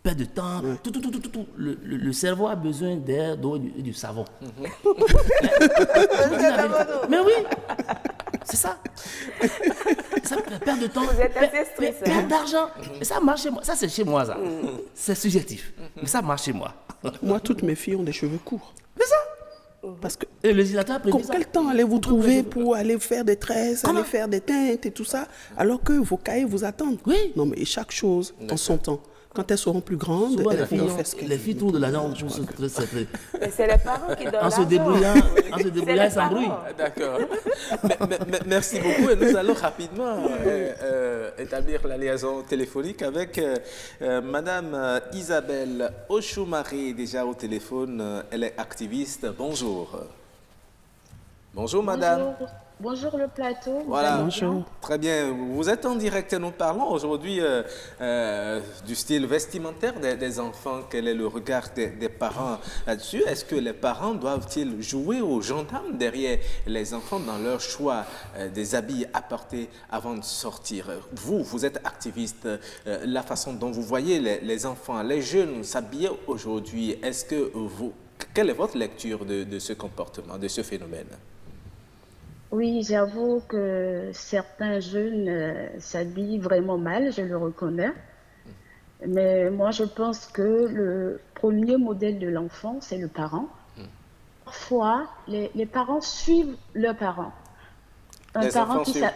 perd de temps, tout. Le cerveau a besoin d'air, d'eau et du savon. Mais oui, c'est ça. Ça perd de temps, Vous êtes assez stressé. perd d'argent. Et ça marche chez moi. Ça, c'est chez moi, ça. C'est subjectif. Mais ça marche chez moi. Moi, toutes mes filles ont des cheveux courts. C'est ça. Parce que et le législateur a prévu ça. Quel temps allez-vous trouver pour aller faire des tresses, aller faire des teintes et tout ça, alors que vos cahiers vous attendent? Oui. Non, mais chaque chose en son temps. Quand elles seront plus grandes, souvent, elles vont faire ce qu'elles les filles trouvent de l'argent pour se Mais c'est les parents qui donnent en se débrouillant, elles s'embrouillent. D'accord. Merci beaucoup. Et nous allons rapidement établir la liaison téléphonique avec Madame Isabelle Ochoumari, déjà au téléphone. Elle est activiste. Bonjour. Bonjour, Madame. Bonjour le plateau. Voilà. Bonjour. Très bien. Vous êtes en direct et nous parlons aujourd'hui du style vestimentaire des enfants. Quel est le regard des parents là-dessus? Est-ce que les parents doivent-ils jouer aux gendarmes derrière les enfants dans leur choix des habits à porter avant de sortir? Vous êtes activiste. La façon dont vous voyez les enfants, les jeunes s'habiller aujourd'hui, quelle est votre lecture de ce comportement, de ce phénomène? Oui, j'avoue que certains jeunes s'habillent vraiment mal, je le reconnais. Mais moi, je pense que le premier modèle de l'enfant, c'est le parent. Parfois, les parents suivent leurs parents.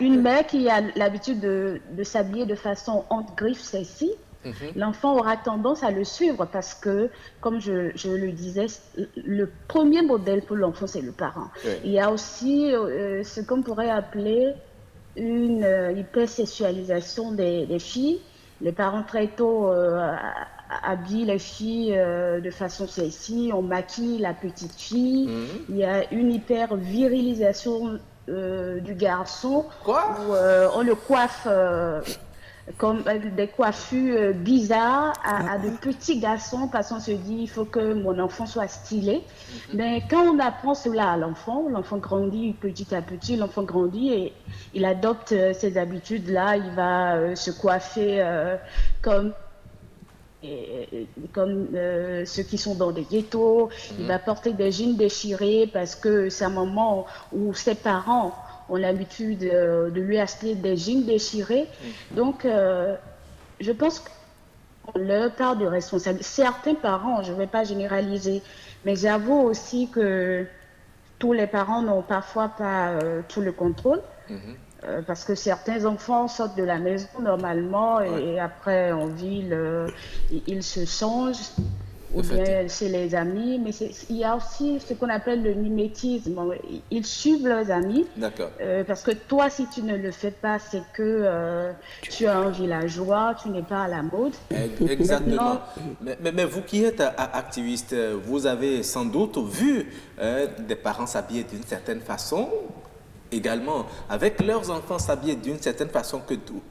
Une mère qui a l'habitude de s'habiller de façon entre griffes sexy, l'enfant aura tendance à le suivre parce que, comme je le disais, le premier modèle pour l'enfant, c'est le parent. Oui. Il y a aussi ce qu'on pourrait appeler une hypersexualisation des filles. Les parents très tôt habillent les filles de façon sexy, on maquille la petite fille. Il y a une hyper-virilisation du garçon où on le coiffe comme des coiffures bizarres à de petits garçons parce qu'on se dit il faut que mon enfant soit stylé. Mais quand on apprend cela à l'enfant grandit petit à petit, l'enfant grandit et il adopte ces habitudes-là, il va se coiffer comme ceux qui sont dans des ghettos, il va porter des jeans déchirés parce que c'est un moment où ses parents ont l'habitude de lui acheter des jeans déchirés. Donc, je pense qu'on leur part de responsabilité. Certains parents, je ne vais pas généraliser, mais j'avoue aussi que tous les parents n'ont parfois pas tout le contrôle. Parce que certains enfants sortent de la maison normalement et après en ville, ils se changent. Ou bien chez les amis, mais il y a aussi ce qu'on appelle le mimétisme. Ils suivent leurs amis. D'accord. Parce que toi, si tu ne le fais pas, c'est que tu es un villageois, tu n'es pas à la mode. Exactement. Mais vous qui êtes activiste, vous avez sans doute vu des parents s'habiller d'une certaine façon, également avec leurs enfants s'habiller d'une certaine façon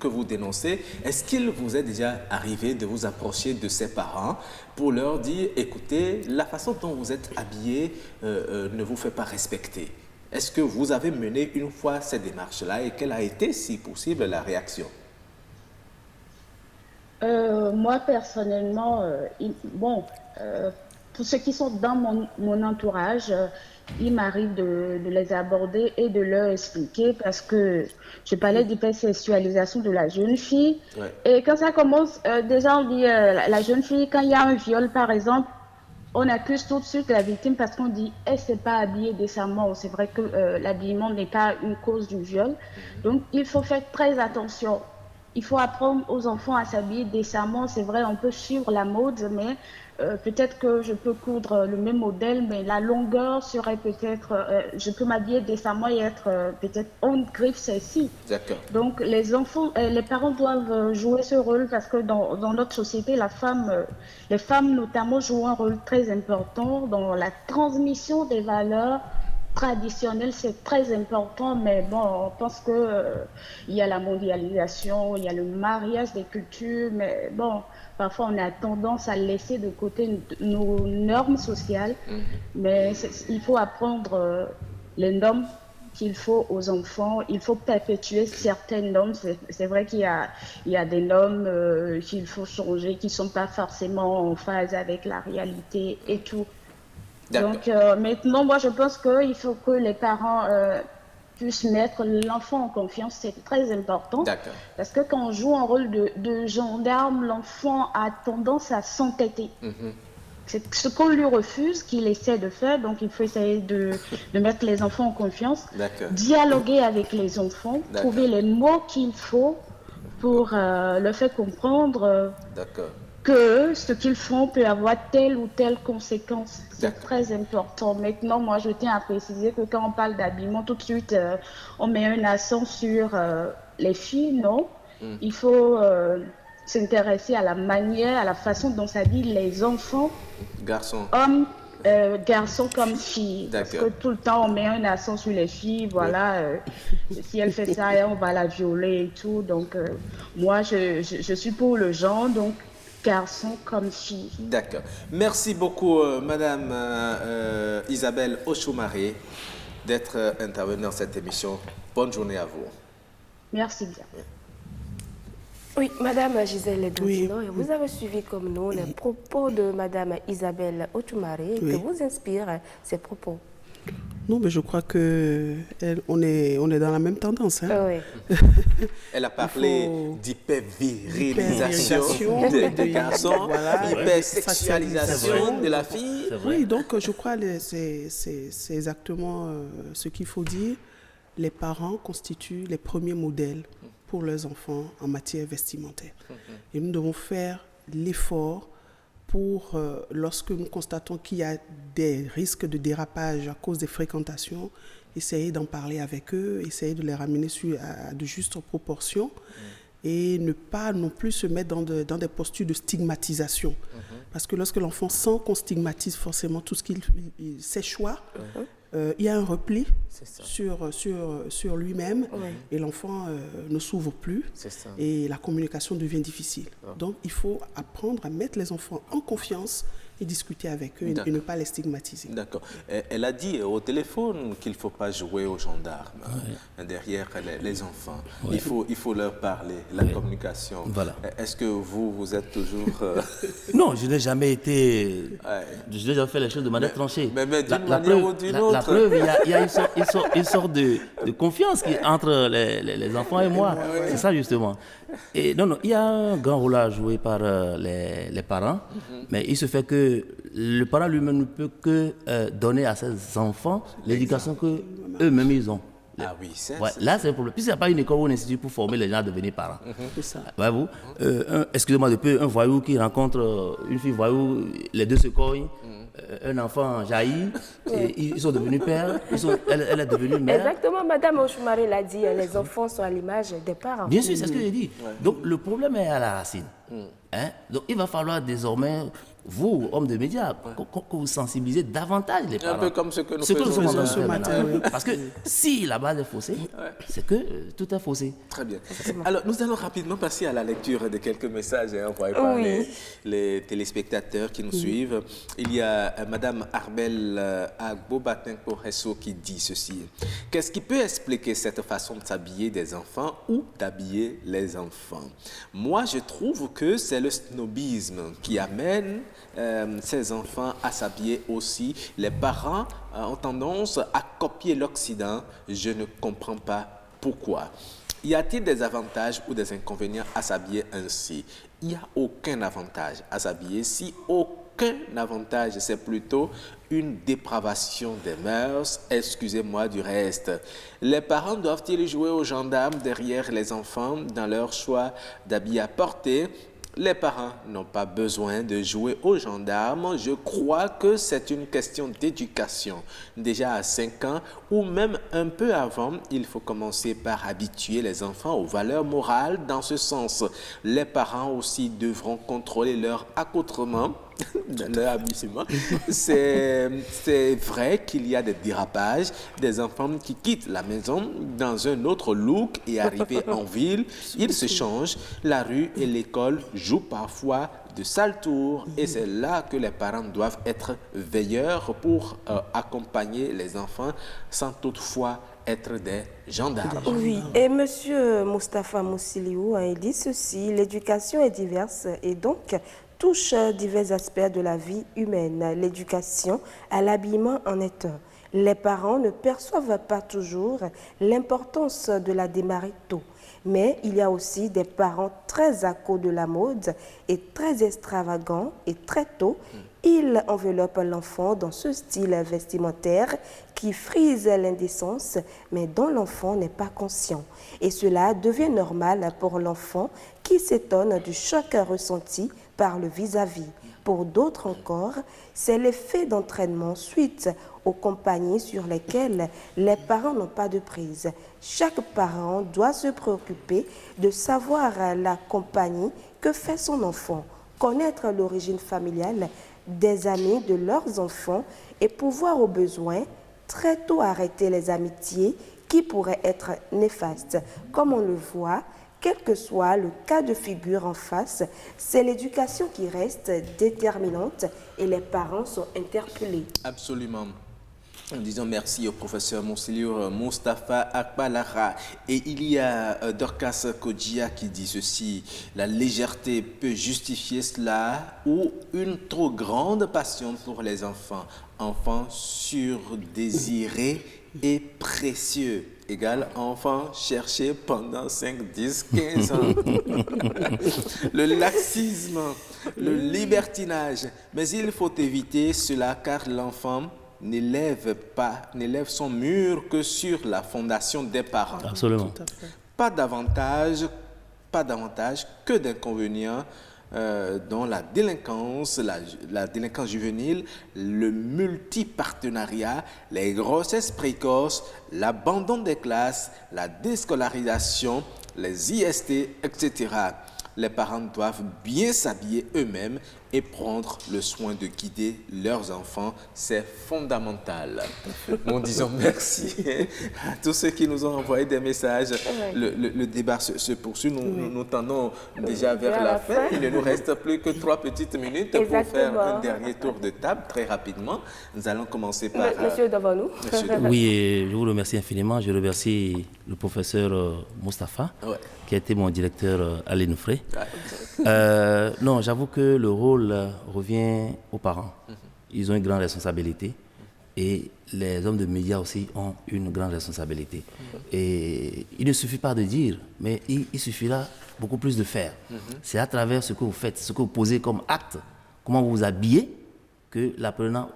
que vous dénoncez. Est-ce qu'il vous est déjà arrivé de vous approcher de ces parents pour leur dire, écoutez, la façon dont vous êtes habillés ne vous fait pas respecter? Est-ce que vous avez mené une fois ces démarches-là et quelle a été, si possible, la réaction? Moi, personnellement, pour ceux qui sont dans mon entourage, il m'arrive de les aborder et de leur expliquer parce que je parlais d'hypersexualisation de la jeune fille. Ouais. Et quand ça commence, déjà on dit la jeune fille, quand il y a un viol par exemple, on accuse tout de suite la victime parce qu'on dit elle ne s'est pas habillée décemment. C'est vrai que l'habillement n'est pas une cause du viol. Donc il faut faire très attention. Il faut apprendre aux enfants à s'habiller décemment. C'est vrai, on peut suivre la mode, mais peut-être que je peux coudre le même modèle, mais la longueur serait peut-être... je peux m'habiller décemment et être peut-être on griffe celle-ci. D'accord. Donc les enfants, les parents doivent jouer ce rôle parce que dans notre société, les femmes notamment jouent un rôle très important dans la transmission des valeurs traditionnel, c'est très important, mais bon, on pense que il y a la mondialisation, il y a le mariage des cultures, mais bon, parfois on a tendance à laisser de côté nos normes sociales, mais il faut apprendre les normes qu'il faut aux enfants. Il faut perpétuer certaines normes. C'est vrai qu'il y a des normes qu'il faut changer, qui ne sont pas forcément en phase avec la réalité et tout. Donc maintenant, moi, je pense qu'il faut que les parents puissent mettre l'enfant en confiance. C'est très important. Parce que quand on joue un rôle de gendarme, l'enfant a tendance à s'entêter. C'est ce qu'on lui refuse qu'il essaie de faire. Donc, il faut essayer de mettre les enfants en confiance, dialoguer avec les enfants, trouver les mots qu'il faut pour leur faire comprendre que ce qu'ils font peut avoir telle ou telle conséquence. C'est très important. Maintenant, moi, je tiens à préciser que quand on parle d'habillement, tout de suite, on met un accent sur les filles, non. Il faut s'intéresser à la manière, à la façon dont s'habillent les enfants, hommes, garçons comme filles. Parce que tout le temps, on met un accent sur les filles, voilà, si elle fait ça, on va la violer et tout. Donc, moi, je suis pour le genre, donc garçons comme filles. D'accord. Merci beaucoup, Madame Isabelle Ochoumaré, d'être intervenue dans cette émission. Bonne journée à vous. Merci bien. Oui, Madame Gisèle Dodino, vous avez suivi comme nous les propos de Madame Isabelle Ochoumaré. Que vous inspirent ces propos? Non, mais je crois qu'on est dans la même tendance. Hein. Elle a parlé d'hypervirilisation des garçons, hypersexualisation de la fille. Oui, donc je crois que c'est exactement ce qu'il faut dire. Les parents constituent les premiers modèles pour leurs enfants en matière vestimentaire. Et nous devons faire l'effort pour, lorsque nous constatons qu'il y a des risques de dérapage à cause des fréquentations, essayer d'en parler avec eux, essayer de les ramener à de justes proportions et ne pas non plus se mettre dans des postures de stigmatisation. Parce que lorsque l'enfant sent qu'on stigmatise forcément tout ce ses choix, il y a un repli sur lui-même et l'enfant ne s'ouvre plus et la communication devient difficile. Donc, il faut apprendre à mettre les enfants en confiance et discuter avec eux et ne pas les stigmatiser. D'accord. Elle a dit au téléphone qu'il ne faut pas jouer aux gendarmes derrière les enfants. Il faut leur parler, la communication. Voilà. Est-ce que vous êtes toujours... Non, je n'ai jamais été... Je n'ai jamais fait les choses de manière tranchée. Mais d'une manière ou d'une autre. La preuve, il y a une sorte de confiance entre les enfants et moi. C'est ça justement. Et non, il y a un grand rôle à jouer par les parents, mais il se fait que le parent lui-même ne peut que donner à ses enfants l'éducation qu'eux-mêmes ils ont. Ah oui, c'est là, c'est le problème. Puis, il n'y a pas une école ou un institut pour former les gens à devenir parents. C'est ça. Voyez-vous, excusez-moi de peu, un voyou qui rencontre une fille voyou, les deux se cognent, un enfant jaillit, et ils sont devenus pères, elle est devenue mère. Exactement, Madame Ochoumaré l'a dit, les enfants sont à l'image des parents. Bien sûr, c'est ce que j'ai dit. Donc, le problème est à la racine. Donc, il va falloir désormais, vous, hommes de médias, que vous sensibilisez davantage les parents. Un peu comme ce que nous faisons ce matin. Parce que si la base est faussée, c'est que tout est faussé. Très bien. Alors, nous allons rapidement passer à la lecture de quelques messages envoyés par les téléspectateurs qui nous suivent. Il y a Madame Arbel Agbobatenko-Resso qui dit ceci. Qu'est-ce qui peut expliquer cette façon de s'habiller des enfants ou d'habiller les enfants? Moi, je trouve que c'est le snobisme qui amène ces enfants à s'habiller aussi. Les parents ont tendance à copier l'Occident. Je ne comprends pas pourquoi. Y a-t-il des avantages ou des inconvénients à s'habiller ainsi? Il n'y a aucun avantage à s'habiller si aucun avantage, c'est plutôt une dépravation des mœurs, excusez-moi du reste. Les parents doivent-ils jouer aux gendarmes derrière les enfants dans leur choix d'habits à porter? Les parents n'ont pas besoin de jouer aux gendarmes. Je crois que c'est une question d'éducation. Déjà à 5 ans ou même un peu avant, il faut commencer par habituer les enfants aux valeurs morales. Dans ce sens, les parents aussi devront contrôler leur accoutrement, leur habillement. C'est vrai qu'il y a des dérapages, des enfants qui quittent la maison dans un autre look et arrivés en ville, ils se changent. La rue et l'école jouent parfois de sales tours et c'est là que les parents doivent être veilleurs pour accompagner les enfants sans toutefois être des gendarmes. Oui, et monsieur Moustapha Moussiliou, il dit ceci, l'éducation est diverse et donc touche divers aspects de la vie humaine. L'éducation à l'habillement en est un. Les parents ne perçoivent pas toujours l'importance de la démarrer tôt. Mais il y a aussi des parents très accros de la mode et très extravagants et très tôt, ils enveloppent l'enfant dans ce style vestimentaire qui frise l'indécence, mais dont l'enfant n'est pas conscient. Et cela devient normal pour l'enfant qui s'étonne du choc ressenti par le vis-à-vis. Pour d'autres encore, c'est l'effet d'entraînement suite aux compagnies sur lesquelles les parents n'ont pas de prise. Chaque parent doit se préoccuper de savoir la compagnie que fait son enfant, connaître l'origine familiale des amis de leurs enfants et pouvoir au besoin très tôt arrêter les amitiés qui pourraient être néfastes. Comme on le voit, quel que soit le cas de figure en face, c'est l'éducation qui reste déterminante et les parents sont interpellés. Absolument. Nous disons merci au professeur Moussiliou Moustapha Akbalara. Et il y a Dorcas Kodjia qui dit ceci: la légèreté peut justifier cela ou une trop grande passion pour les enfants. Enfants surdésirés et précieux égale enfant cherché pendant 5, 10, 15 ans. Le laxisme, le libertinage. Mais il faut éviter cela car l'enfant n'élève son mur que sur la fondation des parents. Absolument. Pas davantage que d'inconvénients dans la délinquance juvénile, le multipartenariat, les grossesses précoces, l'abandon des classes, la déscolarisation, les IST, etc. Les parents doivent bien s'habiller eux-mêmes et prendre le soin de guider leurs enfants. C'est fondamental. Nous disons merci à tous ceux qui nous ont envoyé des messages. Le débat se poursuit. Nous tendons déjà vers la fin. Il ne nous reste plus que 3 petites minutes pour faire un dernier tour de table très rapidement. Nous allons commencer par... Monsieur devant nous. Oui, je vous remercie infiniment. Je remercie le professeur Moustapha, qui a été mon directeur à l'INFRE. Non, j'avoue que le rôle revient aux parents. Ils ont une grande responsabilité et les hommes de médias aussi ont une grande responsabilité. Et il ne suffit pas de dire, mais il suffira beaucoup plus de faire. C'est à travers ce que vous faites, ce que vous posez comme acte, comment vous vous habillez, que l'apprenant,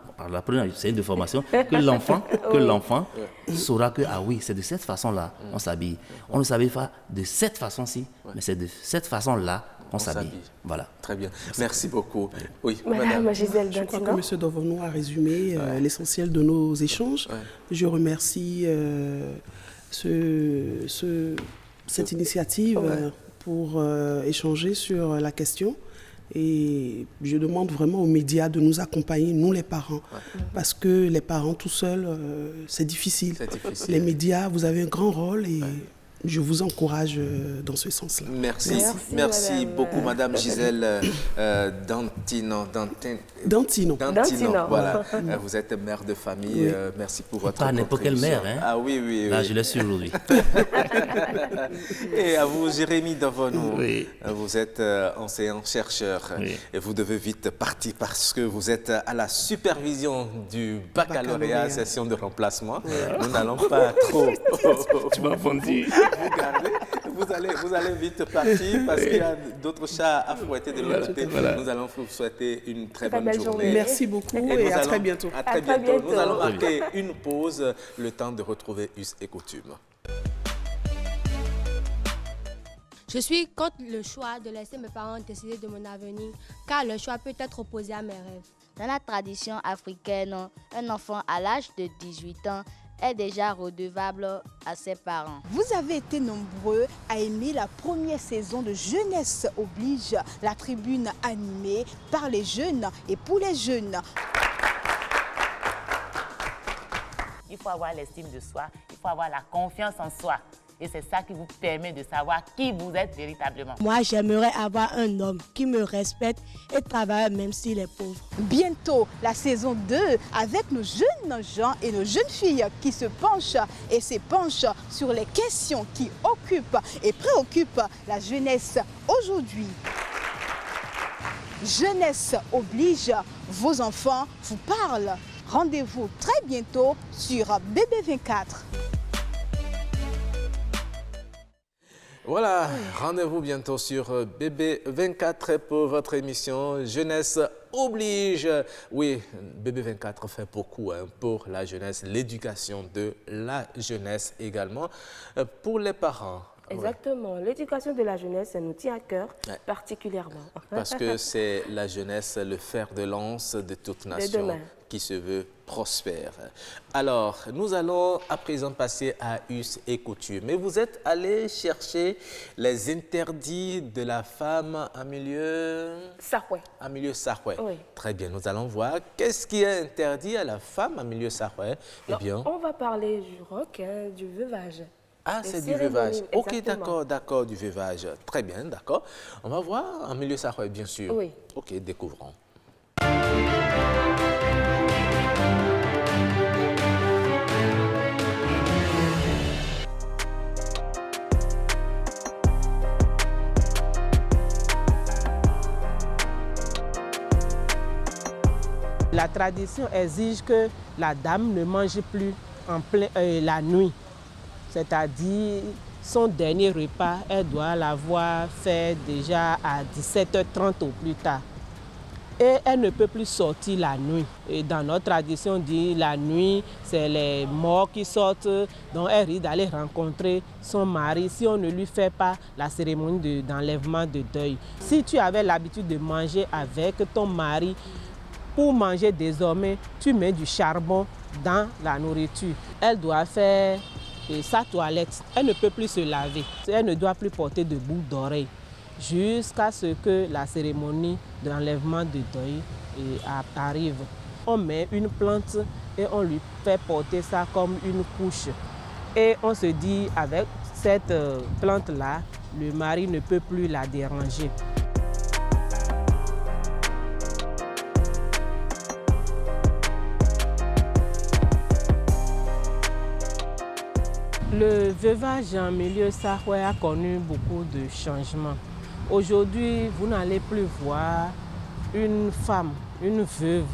c'est une déformation, que l'enfant saura que, ah oui, c'est de cette façon-là on s'habille. On ne s'habille pas de cette façon-ci, mais c'est de cette façon-là on s'habille. Voilà. Très bien. Merci beaucoup. Oui, Madame Gisèle Je crois que M. Dovonneau a résumé l'essentiel de nos échanges. Je remercie cette initiative pour échanger sur la question. Et je demande vraiment aux médias de nous accompagner, nous les parents, parce que les parents tout seuls, c'est difficile. Les médias, vous avez un grand rôle et je vous encourage dans ce sens-là. Merci beaucoup, Madame Gisèle Dantino. Voilà. Vous êtes mère de famille. Oui. Merci pour votre contribution. Pas n'importe quelle mère. Hein? Ah oui. Là, je l'ai su aujourd'hui. Et à vous, Jérémy Dovonneau, vous êtes enseignant-chercheur et vous devez vite partir parce que vous êtes à la supervision du baccalauréat session de remplacement. Nous n'allons pas trop... Tu m'as fondu. Vous allez vite partir parce qu'il y a d'autres chats à fouetter de l'autre côté. Nous allons vous souhaiter une très bonne journée. Merci beaucoup et à très bientôt. À très bientôt. Nous allons marquer une pause, le temps de retrouver us et coutumes. Je suis contre le choix de laisser mes parents décider de mon avenir, car le choix peut être opposé à mes rêves. Dans la tradition africaine, un enfant à l'âge de 18 ans est déjà redevable à ses parents. Vous avez été nombreux à aimer la première saison de Jeunesse oblige, la tribune animée par les jeunes et pour les jeunes. Il faut avoir l'estime de soi, il faut avoir la confiance en soi. Et c'est ça qui vous permet de savoir qui vous êtes véritablement. Moi, j'aimerais avoir un homme qui me respecte et travaille même s'il est pauvre. Bientôt, la saison 2 avec nos jeunes gens et nos jeunes filles qui se penchent et s'épanchent sur les questions qui occupent et préoccupent la jeunesse aujourd'hui. Jeunesse oblige, vos enfants vous parlent. Rendez-vous très bientôt sur BB24. Voilà, rendez-vous bientôt sur BB24 pour votre émission Jeunesse oblige. Oui, BB24 fait beaucoup pour la jeunesse, l'éducation de la jeunesse également, pour les parents. Exactement. Ouais. L'éducation de la jeunesse, ça nous tient à cœur particulièrement. Parce que c'est la jeunesse, le fer de lance de toute nation qui se veut prospère. Alors, nous allons à présent passer à us et coutumes. Mais vous êtes allé chercher les interdits de la femme en milieu... Sahoué. En milieu sahoué. Oui. Très bien, nous allons voir qu'est-ce qui est interdit à la femme en milieu sahoué. Eh bien... On va parler du rock, du veuvage. Ah, c'est du veuvage. Ok, d'accord, du veuvage. Très bien, d'accord. On va voir en milieu sahoué, bien sûr. Oui. Ok, découvrons. La tradition exige que la dame ne mange plus en la nuit. C'est-à-dire, son dernier repas, elle doit l'avoir fait déjà à 17h30 au plus tard. Et elle ne peut plus sortir la nuit. Et dans notre tradition, on dit la nuit, c'est les morts qui sortent. Donc elle risque d'aller rencontrer son mari si on ne lui fait pas la cérémonie d'enlèvement de deuil. Si tu avais l'habitude de manger avec ton mari, pour manger désormais, tu mets du charbon dans la nourriture. Elle doit faire sa toilette. Elle ne peut plus se laver. Elle ne doit plus porter de boucles d'oreilles jusqu'à ce que la cérémonie de l'enlèvement de deuil arrive. On met une plante et on lui fait porter ça comme une couche. Et on se dit avec cette plante-là, le mari ne peut plus la déranger. Le veuvage en milieu sahoué a connu beaucoup de changements. Aujourd'hui, vous n'allez plus voir une femme, une veuve,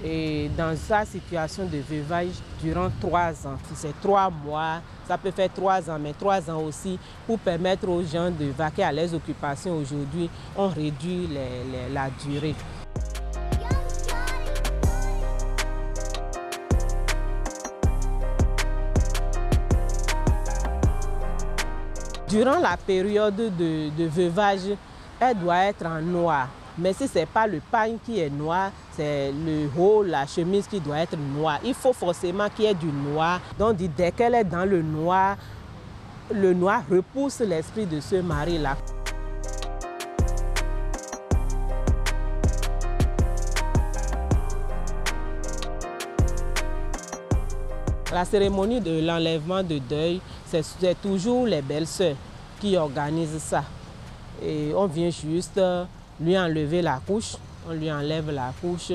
et dans sa situation de veuvage durant 3 ans. C'est 3 mois, ça peut faire 3 ans, mais 3 ans aussi pour permettre aux gens de vaquer à leurs occupations. Aujourd'hui, on réduit la durée. Durant la période de veuvage, elle doit être en noir. Mais si ce n'est pas le pagne qui est noir, c'est le haut, la chemise qui doit être noire. Il faut forcément qu'il y ait du noir. Donc dès qu'elle est dans le noir repousse l'esprit de ce mari-là. La cérémonie de l'enlèvement de deuil, c'est toujours les belles-sœurs qui organisent ça. Et on vient juste lui enlever la couche, on lui enlève la couche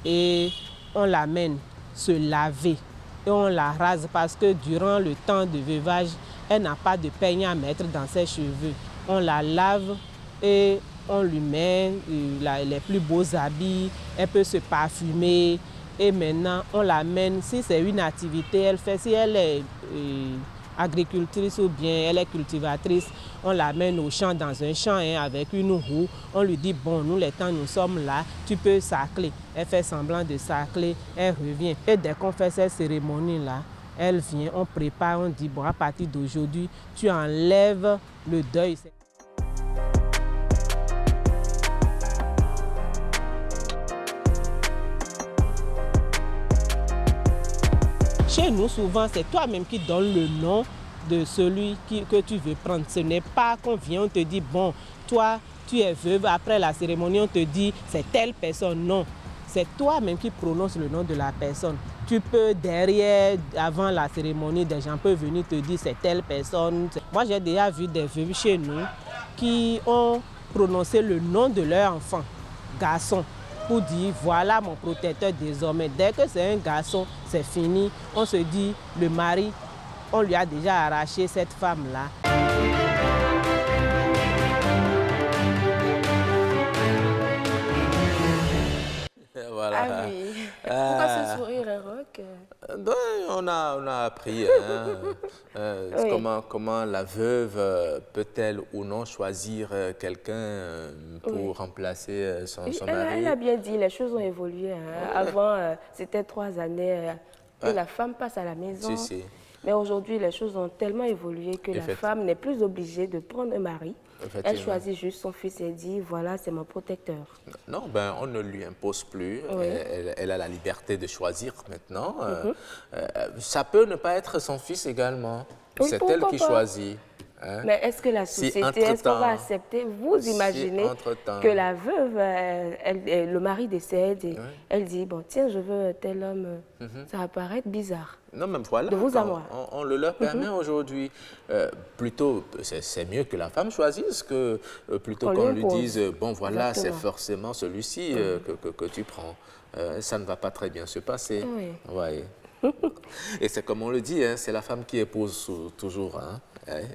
et on l'amène se laver. Et on la rase parce que durant le temps de veuvage, elle n'a pas de peigne à mettre dans ses cheveux. On la lave et on lui met les plus beaux habits, elle peut se parfumer. Et maintenant, on l'amène, si c'est une activité, elle fait, si elle est agricultrice ou bien elle est cultivatrice, on l'amène au champ, dans un champ avec une roue. On lui dit, bon, nous les temps, nous sommes là, tu peux sacler. Elle fait semblant de sacler, elle revient. Et dès qu'on fait cette cérémonie-là, elle vient, on prépare, on dit, bon, à partir d'aujourd'hui, tu enlèves le deuil. Chez nous, souvent, c'est toi-même qui donnes le nom de celui que tu veux prendre. Ce n'est pas qu'on vient, on te dit, bon, toi, tu es veuve. Après la cérémonie, on te dit, c'est telle personne. Non, c'est toi-même qui prononce le nom de la personne. tu peux derrière, avant la cérémonie, des gens peuvent venir te dire c'est telle personne. Moi, j'ai déjà vu des veuves chez nous qui ont prononcé le nom de leur enfant, garçon, pour dire voilà mon protecteur désormais. Dès que c'est un garçon, c'est fini. On se dit le mari, on lui a déjà arraché cette femme-là. Voilà. Ah oui. Pourquoi ce sourire éroque? Ben, on a appris Oui. comment la veuve peut-elle ou non choisir quelqu'un pour remplacer son mari. Elle a bien dit, les choses ont évolué. Hein. Avant, c'était 3 années que la femme passe à la maison. Si. Mais aujourd'hui, les choses ont tellement évolué que la femme n'est plus obligée de prendre un mari. Elle choisit juste son fils et dit, voilà, c'est mon protecteur. Non, ben, on ne lui impose plus. Oui. Elle a la liberté de choisir maintenant. Ça peut ne pas être son fils également. Oui, c'est elle qui pas? choisit. Hein? Mais est-ce que la société, est-ce qu'on va accepter? Vous imaginez que la veuve, le mari décède et elle dit, bon, tiens, je veux tel homme. Ça va paraître bizarre. Non, même voilà, de vous à moi. On le leur permet aujourd'hui. Plutôt, c'est mieux que la femme choisisse que plutôt qu'on lui dise, bon voilà, c'est forcément celui-ci que tu prends. Ça ne va pas très bien se passer. Oui. Ouais. Et c'est comme on le dit, hein, c'est la femme qui épouse toujours. Hein.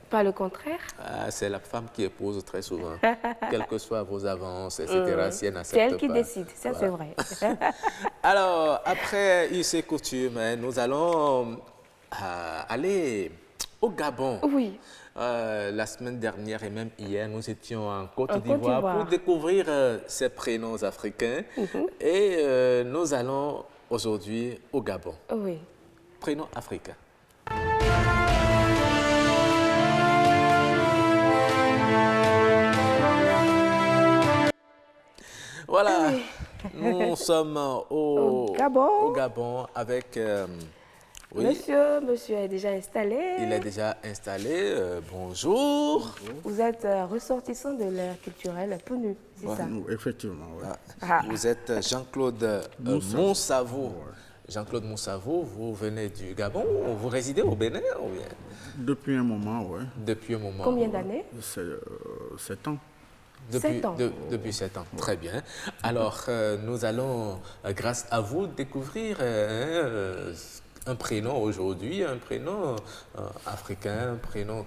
Pas le contraire? C'est la femme qui épouse très souvent. Quelles que soient vos avances, etc. Si elle n'accepte pas. C'est elle qui décide, ça c'est vrai. Alors, après us et coutumes, nous allons aller au Gabon. Oui. La semaine dernière et même hier, nous étions en Côte d'Ivoire pour découvrir ces prénoms africains. Et nous allons aujourd'hui au Gabon. Oui. Prénom africain. Voilà, nous sommes au Gabon avec... oui. Monsieur est déjà installé. Il est déjà installé. Bonjour. Vous êtes ressortissant de l'ère culturelle PNU, c'est ça? Effectivement, oui. Vous êtes Jean-Claude Monsavo. Jean-Claude Monsavo, vous venez du Gabon ou vous résidez au Bénin ou bien? Depuis un moment, oui. Depuis un moment. Combien d'années? 7 ans. Depuis 7 ans, très bien. Alors, nous allons, grâce à vous, découvrir un prénom aujourd'hui, un prénom africain, un prénom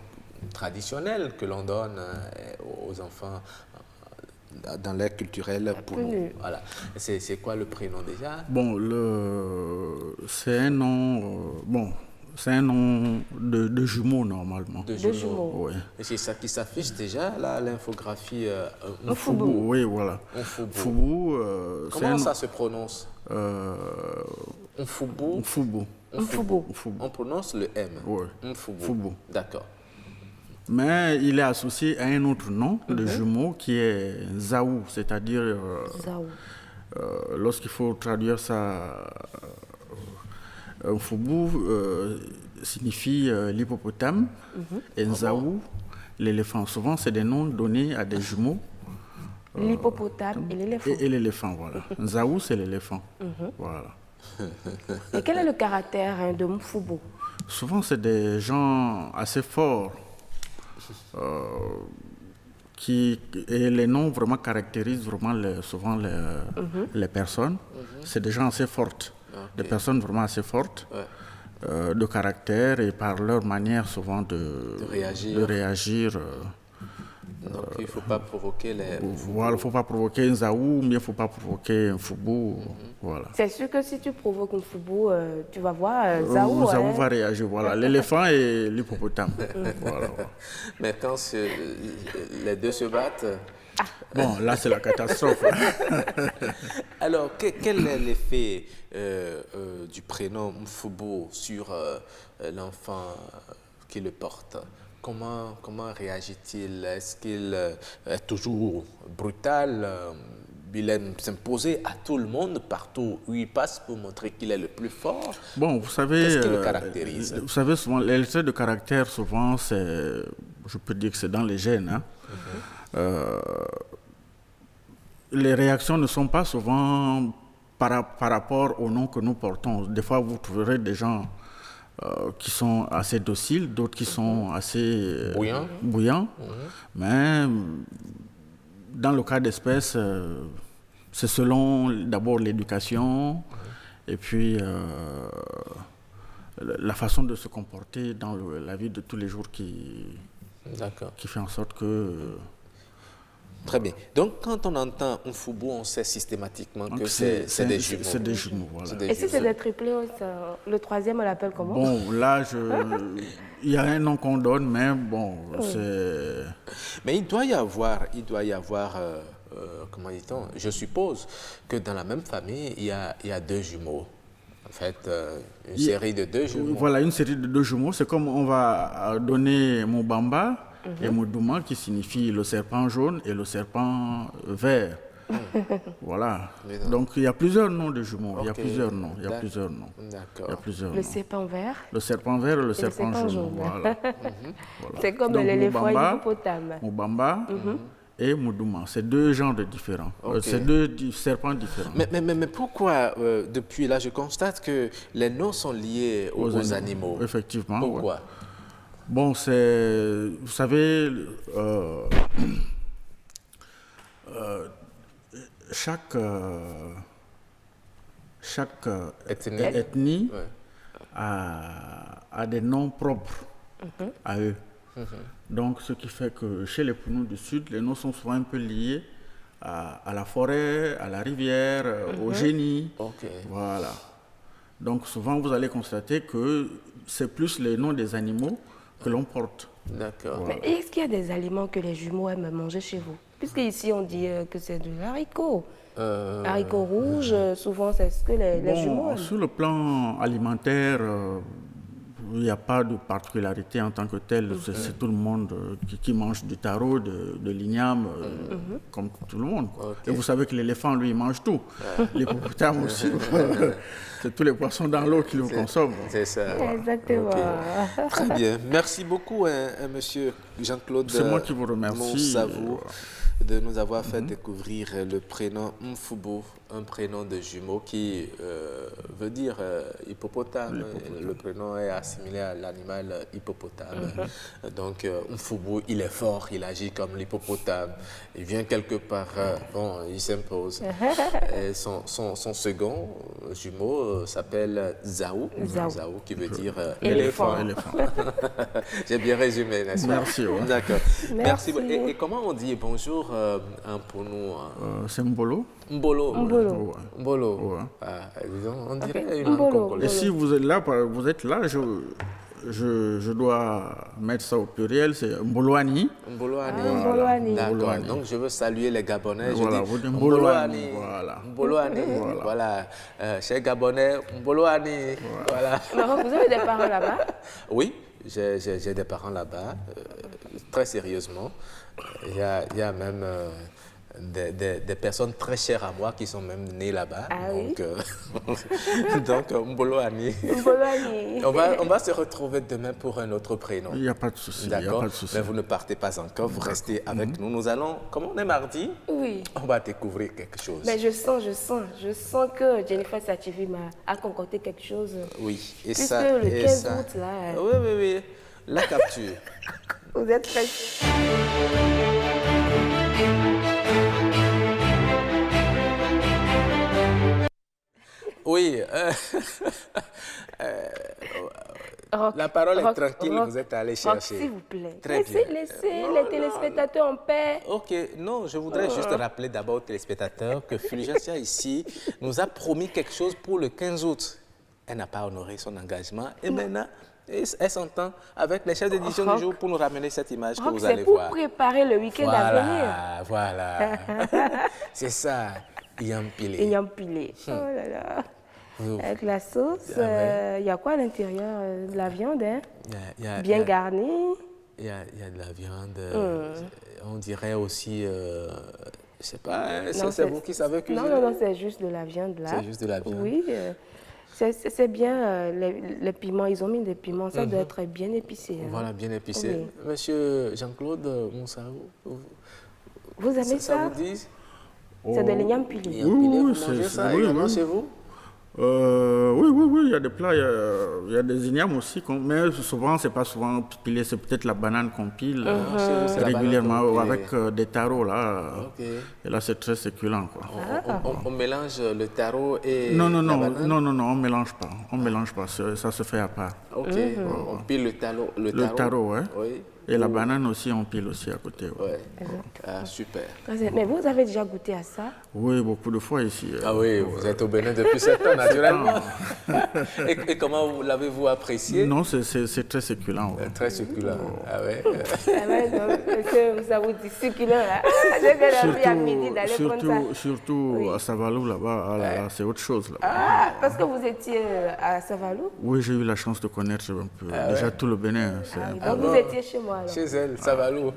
traditionnel que l'on donne aux enfants dans l'ère culturelle pour nous. Voilà. C'est quoi le prénom déjà? Bon, c'est un nom... c'est un nom de jumeaux, normalement. De jumeaux. Oui. Et c'est ça qui s'affiche déjà, là, l'infographie Mfoubou. Oui, voilà. Mfoubou. Comment ça se prononce? Mfoubou. Mfoubou. On prononce le M. Oui. Mfoubou. D'accord. Mais il est associé à un autre nom de jumeaux qui est Zaou, c'est-à-dire... lorsqu'il faut traduire ça... Mfoubou signifie l'hippopotame et Nzaou, l'éléphant. Souvent, c'est des noms donnés à des jumeaux. L'hippopotame et l'éléphant. Et l'éléphant, voilà. Nzaou, c'est l'éléphant. Voilà. Et quel est le caractère de Mfoubou? Souvent, c'est des gens assez forts. Et les noms vraiment caractérisent vraiment souvent les personnes. C'est des gens assez fortes. Des personnes vraiment assez fortes, de caractère et par leur manière souvent de réagir. Donc il ne faut pas provoquer les... Voilà, il ne faut pas provoquer un Zaou, mais il ne faut pas provoquer un Foubou. Voilà. C'est sûr que si tu provoques un Foubou, tu vas voir Zaou. Zaou va réagir, voilà. L'éléphant et l'hippopotame. Voilà. Mais quand les deux se battent... Bon, là, c'est la catastrophe. Alors, quel est l'effet du prénom Mfoubou sur l'enfant qui le porte? Comment réagit-il? Est-ce qu'il est toujours brutal? Il aime s'imposer à tout le monde, partout où il passe, pour montrer qu'il est le plus fort? Bon, vous savez... Qu'est-ce qui le caractérise? Vous savez, souvent, les traits de caractère, souvent, je peux dire que c'est dans les gènes. Hein. Les réactions ne sont pas souvent par rapport au nom que nous portons. Des fois, vous trouverez des gens qui sont assez dociles, d'autres qui sont assez bouillants. Mais dans le cas d'espèce, c'est selon d'abord l'éducation et puis la façon de se comporter dans la vie de tous les jours qui fait en sorte que... Très bien. Donc, quand on entend un foubou, on sait systématiquement que c'est des jumeaux. C'est des jumeaux, voilà. Et si c'est des triplés, le troisième, on l'appelle comment? Bon, là, il y a un nom qu'on donne, mais bon, c'est... Mais il doit y avoir comment dit-on? Je suppose que dans la même famille, il y a deux jumeaux. En fait, une série de deux jumeaux. Voilà, une série de deux jumeaux. C'est comme on va donner Mobamba et Modouma, qui signifie le serpent jaune et le serpent vert. Voilà. Donc, il y a plusieurs noms de jumeaux. Il y a plusieurs noms. D'accord. Le serpent vert. Le serpent vert et le serpent jaune. Voilà. C'est comme l'éléphant et l'hippopotame. Mobamba et Modouma. C'est deux genres différents. C'est deux serpents différents. Mais pourquoi, depuis là, je constate que les noms sont liés aux animaux? Effectivement. Pourquoi? Bon, c'est... Vous savez... chaque ethnie a des noms propres à eux. Donc, ce qui fait que chez les Pounous du Sud, les noms sont souvent un peu liés à la forêt, à la rivière, au génie. Voilà. Donc, souvent, vous allez constater que c'est plus les noms des animaux que l'on porte. D'accord. Voilà. Mais est-ce qu'il y a des aliments que les jumeaux aiment manger chez vous? Puisque ici, on dit que c'est de l'haricot. Haricots rouges, souvent, c'est ce que les jumeaux aiment. Sur le plan alimentaire, il n'y a pas de particularité en tant que tel. C'est tout le monde qui mange du taro, de l'igname, comme tout le monde. Et vous savez que l'éléphant, lui, il mange tout. L'hippopotame aussi. C'est tous les poissons dans l'eau qui le consomment. C'est ça. Exactement. Très bien. Merci beaucoup, monsieur Jean-Claude. C'est moi qui vous remercie. De nous avoir fait découvrir le prénom Mfubo, un prénom de jumeaux qui veut dire hippopotame. Le prénom est assimilé à l'animal hippopotame. Donc Mfubo, il est fort, il agit comme l'hippopotame. Il vient quelque part, il s'impose. Et son second jumeau s'appelle Zaou. Zaou qui veut dire éléphant. J'ai bien résumé, n'est-ce pas? Merci. D'accord. Merci. Et comment on dit bonjour pour nous? C'est Mbolo. Mbolo. Ouais. On dirait une langue congolaise. Et si vous êtes là, je dois mettre ça au pluriel, c'est Mboloani. Mboloani. D'accord. Donc je veux saluer les Gabonais. Voilà, je vous dis dites Mboloani. Mboloani. Voilà. Chers Gabonais, Mboloani. Voilà. Vous avez des parents là-bas? Oui, j'ai des parents là-bas, très sérieusement. Il y a même des personnes très chères à moi qui sont même nées là-bas. Donc Mboloani. On va se retrouver demain pour un autre prénom. Il n'y a pas de souci. D'accord. Mais vous ne partez pas encore, vous restez avec nous. Nous allons, comme on est mardi, on va découvrir quelque chose. Mais je sens que Jennifer Sativi a concocté quelque chose. Oui. Et puisque ça, le 15 août, là... Oui. La capture. Vous êtes très... Oui. La parole est tranquille, vous êtes allé chercher. S'il vous plaît. Très bien. Laissez les téléspectateurs en paix. Ok, non, je voudrais juste rappeler d'abord aux téléspectateurs que Fulgencia ici nous a promis quelque chose pour le 15 août. Elle n'a pas honoré son engagement et maintenant, elle s'entend avec les chefs d'édition du jour pour nous ramener cette image que vous allez voir. C'est pour préparer le week-end à venir. Voilà. C'est ça. Yampilé. Oh là là. Avec la sauce, il y a quoi à l'intérieur? De la viande, hein? Bien garnie. Il y a de la viande. On dirait aussi, je sais pas, c'est vous qui savez cuisiner? Non, c'est juste de la viande là. C'est juste de la viande. Oui, c'est bien. Les piments, ils ont mis des piments, ça doit être bien épicé. Hein. Voilà, bien épicé. Monsieur Jean-Claude Moussarou, vous aimez ça? Ça vous dit? C'est de l'igname pilé. Vous mangez ça également chez vous? Oui, il y a des plats, il y a des ignames aussi, mais souvent, c'est pas souvent pilé, c'est peut-être la banane qu'on pile régulièrement avec des tarots là. Et là, c'est très succulent, quoi. On mélange le taro et non, la banane? Non, on mélange pas. On mélange pas, ça se fait à part. Ok, on pile le taro. Le taro, ouais. Oui. Et la banane aussi, on pile aussi à côté. Ouais. Ah, super. Mais vous avez déjà goûté à ça? Oui, beaucoup de fois ici. Ah oui, vous êtes au Bénin depuis 7 ans, naturellement. Et comment l'avez-vous apprécié? Non, c'est très succulent. Ouais. Très succulent. Ah ouais. Ça vous dit succulent là. Surtout à Savalou là-bas, c'est autre chose là. Ah, parce que vous étiez à Savalou? Oui, j'ai eu la chance de connaître un peu déjà tout le Bénin. Donc vous étiez chez moi alors. Chez elle, Savalou.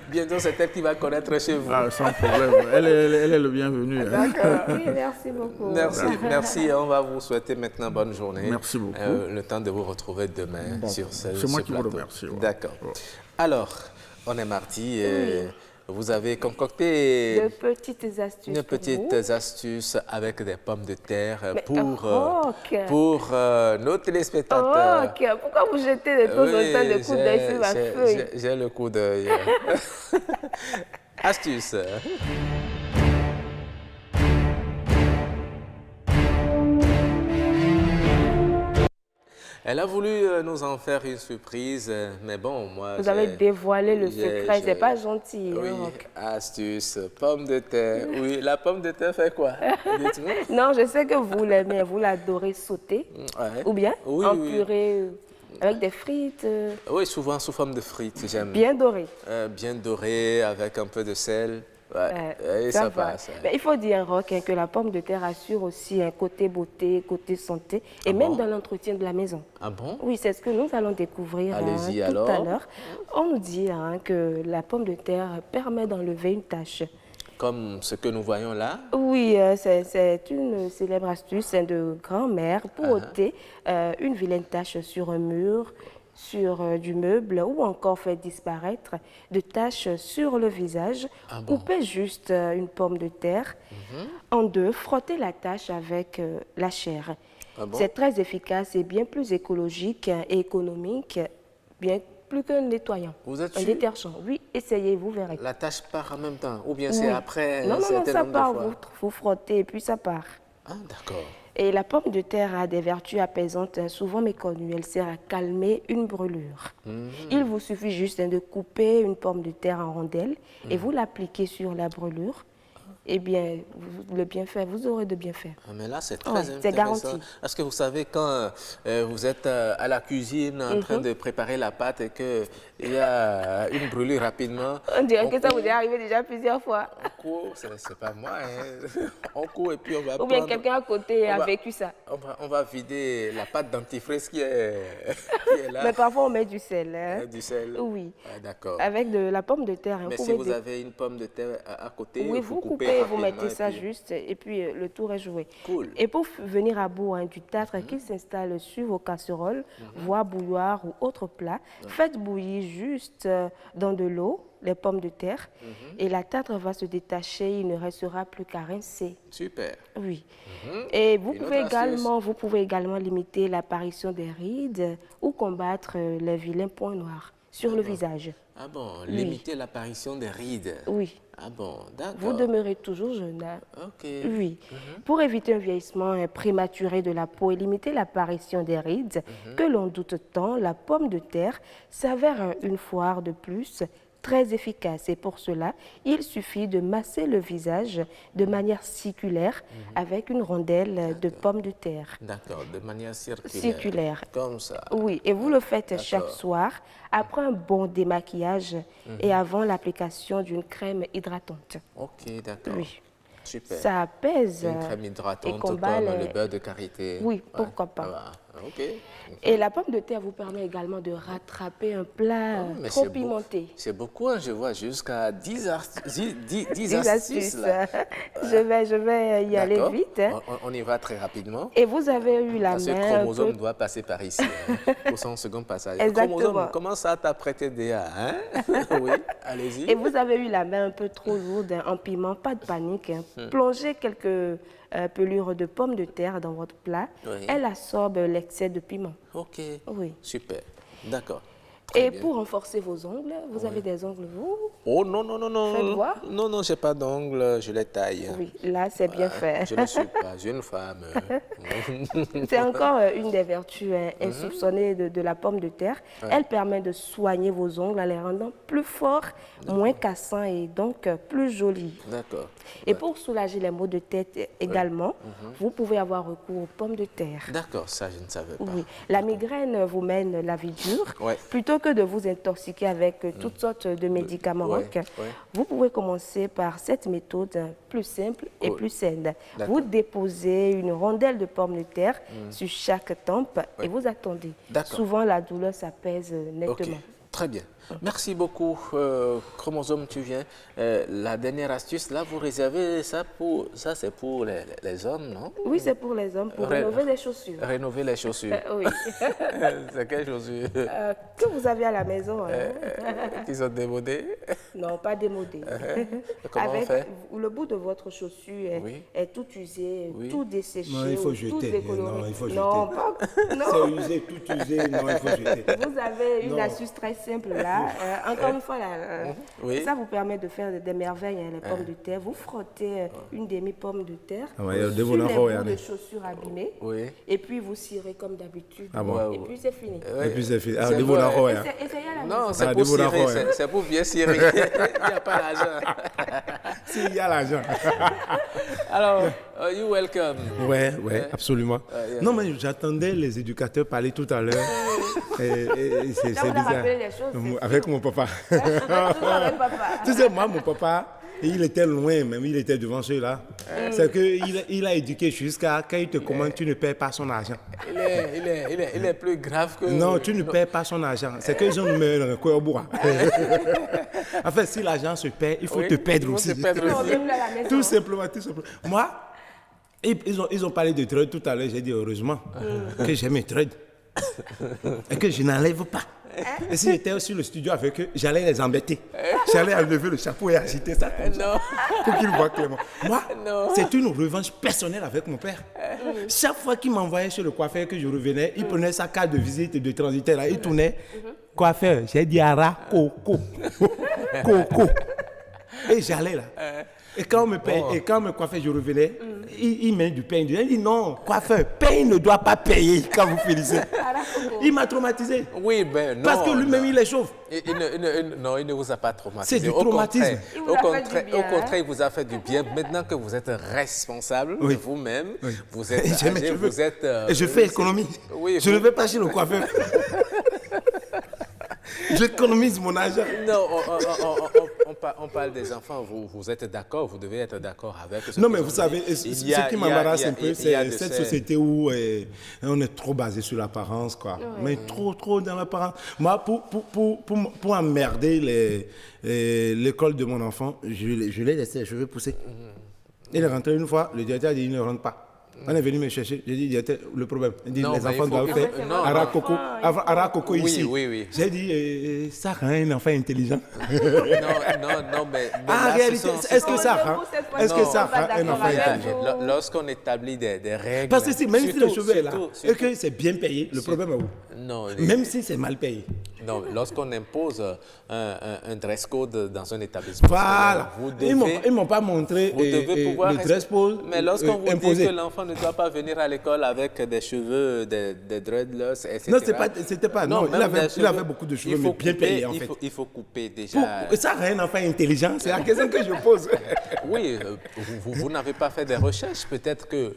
Bientôt c'est elle qui va connaître chez vous. Ah, sans problème. Elle est le bienvenu. D'accord. Oui, merci beaucoup. Merci. On va vous souhaiter maintenant bonne journée. Merci beaucoup. Le temps de vous retrouver demain sur ce plateau. C'est moi qui vous remercie. Ouais. D'accord. Alors, on est mardi et vous avez concocté de petites astuces avec des pommes de terre pour nos téléspectateurs. Pourquoi vous jetez de temps en temps des coups d'œil sur ma feuille? J'ai le coup d'œil. Astuce. Elle a voulu nous en faire une surprise, mais bon, moi... Vous avez dévoilé le secret, c'est pas gentil. Oui, astuce, pomme de terre. Oui, la pomme de terre fait quoi? Non, je sais que vous l'aimez, vous l'adorez sauter, ou bien en purée avec des frites. Oui, souvent sous forme de frites, j'aime. Bien doré. Bien doré, avec un peu de sel. Et ça passe. Mais il faut dire, Roch, que la pomme de terre assure aussi un côté beauté, côté santé, et même dans l'entretien de la maison. Ah bon? Oui, c'est ce que nous allons découvrir tout à l'heure. On nous dit que la pomme de terre permet d'enlever une tache. Comme ce que nous voyons là? Oui, c'est une célèbre astuce de grand-mère pour ôter une vilaine tache sur un mur, sur du meuble ou encore faire disparaître de taches sur le visage. Coupez juste une pomme de terre en deux, frottez la tache avec la chair. C'est très efficace et bien plus écologique et économique, bien plus qu'un nettoyant. Vous êtes un détergent. Oui, essayez, vous verrez. La tache part en même temps ou bien c'est après? Non, ça part, vous frottez et puis ça part. Ah, d'accord. Et la pomme de terre a des vertus apaisantes souvent méconnues. Elle sert à calmer une brûlure. Il vous suffit juste de couper une pomme de terre en rondelles et vous l'appliquez sur la brûlure. Eh bien, le bienfait, vous aurez de bienfaits. Mais là, c'est très intéressant. C'est garanti. Est-ce que vous savez quand vous êtes à la cuisine en train de préparer la pâte et qu'il y a une brûlure rapidement? On dirait que ça vous est arrivé déjà plusieurs fois. On court, c'est pas moi. On court et puis on va Ou bien quelqu'un à côté a vécu ça. On va vider la pâte dentifrice qui est là. Mais parfois on met du sel. Du sel? Oui. D'accord. Avec de la pomme de terre. Mais si vous avez une pomme de terre à côté, vous coupez. Vous mettez ça juste et puis le tour est joué. Cool. Et pour venir à bout du tartre qui s'installe sur vos casseroles, voire bouilloire ou autre plat, faites bouillir juste dans de l'eau les pommes de terre et la tartre va se détacher, il ne restera plus qu'à rincer. Super. Oui. Et vous pouvez également limiter l'apparition des rides ou combattre les vilains points noirs sur le visage. Ah bon, limiter l'apparition des rides. Oui. Ah bon, d'accord. Vous demeurez toujours jeune. Ok. Oui. Pour éviter un vieillissement prématuré de la peau et limiter l'apparition des rides, que l'on doute tant, la pomme de terre s'avère une foire de plus très efficace. Et pour cela, il suffit de masser le visage de manière circulaire avec une rondelle de pomme de terre. D'accord, de manière circulaire. Comme ça. Oui, et vous le faites chaque soir après un bon démaquillage et avant l'application d'une crème hydratante. Ok, d'accord. Oui. Super. Ça apaise une crème hydratante et combat comme le beurre de karité. Oui, pourquoi pas. Ok. Et la pomme de terre vous permet également de rattraper un plat Mais trop c'est pimenté. C'est beaucoup, hein, je vois jusqu'à 10 Dix astuces. Là. Je vais y aller D'accord. vite. Hein. On y va très rapidement. Et vous avez eu la Parce que main le un chromosome peu... doit passer par ici pour son second passage. Exactement. Chromosome, comment ça t'a prêté DA hein? Oui, allez-y. Et vous avez eu la main un peu trop lourde hein, en piment, pas de panique. Hein. Plongez quelques pelures de pommes de terre dans votre plat. Oui. Elle absorbe l'excès de piment. Ok, Oui. super, d'accord. Et pour renforcer vos ongles, vous avez des ongles, vous? Oh non, non, non, non. Faites voir. Non, non, j'ai pas d'ongles, je les taille. Oui, là, c'est bien fait. Je ne suis pas une femme. C'est encore une des vertus insoupçonnées de la pomme de terre. Ouais. Elle permet de soigner vos ongles en les rendant plus forts, moins cassants et donc plus jolis. D'accord. Et pour soulager les maux de tête également, vous pouvez avoir recours aux pommes de terre. D'accord, ça je ne savais pas. Oui, la migraine vous mène la vie dure. Ouais. Plutôt que de vous intoxiquer avec toutes sortes de médicaments, vous pouvez commencer par cette méthode plus simple et plus saine. Vous déposez une rondelle de pommes de terre sur chaque tempe et vous attendez. Souvent, la douleur s'apaise nettement. Ok, très bien. Merci beaucoup, Chromosome, tu viens. La dernière astuce, là, vous réservez ça pour... Ça, c'est pour les hommes, non? Oui, c'est pour les hommes, pour rénover les chaussures. Rénover les chaussures. Oui. C'est quelles chaussures? Que vous avez à la maison. Qui sont démodées? Non, pas démodées. Comment on fait? Le bout de votre chaussure est tout usé, tout desséché. Non, il faut tout jeter. décoloré. Non, il faut jeter. Non, pas... non. C'est usé, tout usé. Non, il faut jeter. Vous avez une astuce très simple là. Encore une fois, ça vous permet de faire des merveilles, les pommes de terre. Vous frottez une demi-pomme de terre sur les bouts de chaussures abîmées. Et puis vous cirez comme d'habitude. Et puis c'est fini. Et puis c'est fini. Essayez à la maison. Non, c'est pour cirer. C'est pour bien cirer. Il n'y a pas d'argent. S'il y a l'argent. Alors, you welcome. Ouais, absolument. Non, mais j'attendais les éducateurs parler tout à l'heure. Et c'est bizarre. Avec mon papa. Tu sais, moi, mon papa, il était loin, même il était devant ceux-là. C'est qu'il a éduqué jusqu'à quand il te commande, tu ne paies pas son argent. Il est plus grave que... Non, tu ne paies pas son argent. C'est qu'ils ont mis quoi au bois. En fait, si l'argent se paie, il faut te perdre aussi. Tout simplement, tout simplement. Moi, ils ont parlé de trade tout à l'heure. J'ai dit heureusement que j'ai mes trades et que je n'enlève pas. Et si j'étais sur le studio avec eux, j'allais les embêter. J'allais enlever le chapeau et agiter ça comme ça pour qu'ils voient clairement. Moi, c'est une revanche personnelle avec mon père. Chaque fois qu'il m'envoyait chez le coiffeur que je revenais, il prenait sa carte de visite de transitaire, là, il tournait. Coiffeur, j'ai dit Ara, Coco. Coco. Et j'allais là. Et quand on me paye, et quand on me coiffait, je revenais, il met du pain. Il dit non, coiffeur, pain ne doit pas payer quand vous finissez. Il m'a traumatisé. Oui, ben non. Parce que lui-même, il est chauve. Non, il ne vous a pas traumatisé. C'est du traumatisme. Au contraire, il vous a fait du bien. Maintenant que vous êtes responsable de vous-même, vous êtes âgé, vous êtes... Et je fais économie. Je ne vais pas chez le coiffeur. J'économise mon argent. Non, on parle des enfants. Vous êtes d'accord, vous devez être d'accord avec ce Non, mais vous savez, ce qui m'embarrasse un peu, c'est cette société où on est trop basé sur l'apparence, quoi. Mais trop dans l'apparence. Moi, pour emmerder l'école de mon enfant, je l'ai laissé les cheveux pousser. Il est rentré une fois, le directeur a dit il ne rentre pas. On est venu me chercher. J'ai dit, le problème. Il dit, les enfants doivent faire Ara Coco ici. Oui. J'ai dit, ça rend un enfant intelligent. Non, mais en réalité, est-ce que ça rend un enfant intelligent? Lorsqu'on établit des règles... Parce que même si le cheveu est là, et que c'est bien payé, le problème est où? Non. Même si c'est mal payé. Non, lorsqu'on impose un dress code dans un établissement... Voilà. Ils ne m'ont pas montré le dress code. Mais lorsqu'on vous dit que l'enfant ne doit pas venir à l'école avec des cheveux, des dreadlocks, etc. Non, c'était pas. Non, il avait beaucoup de cheveux, mais bien payés, en fait. Il faut couper déjà. Ça rend un enfant intelligent, c'est la question que je pose. Oui, vous n'avez pas fait des recherches. Peut-être que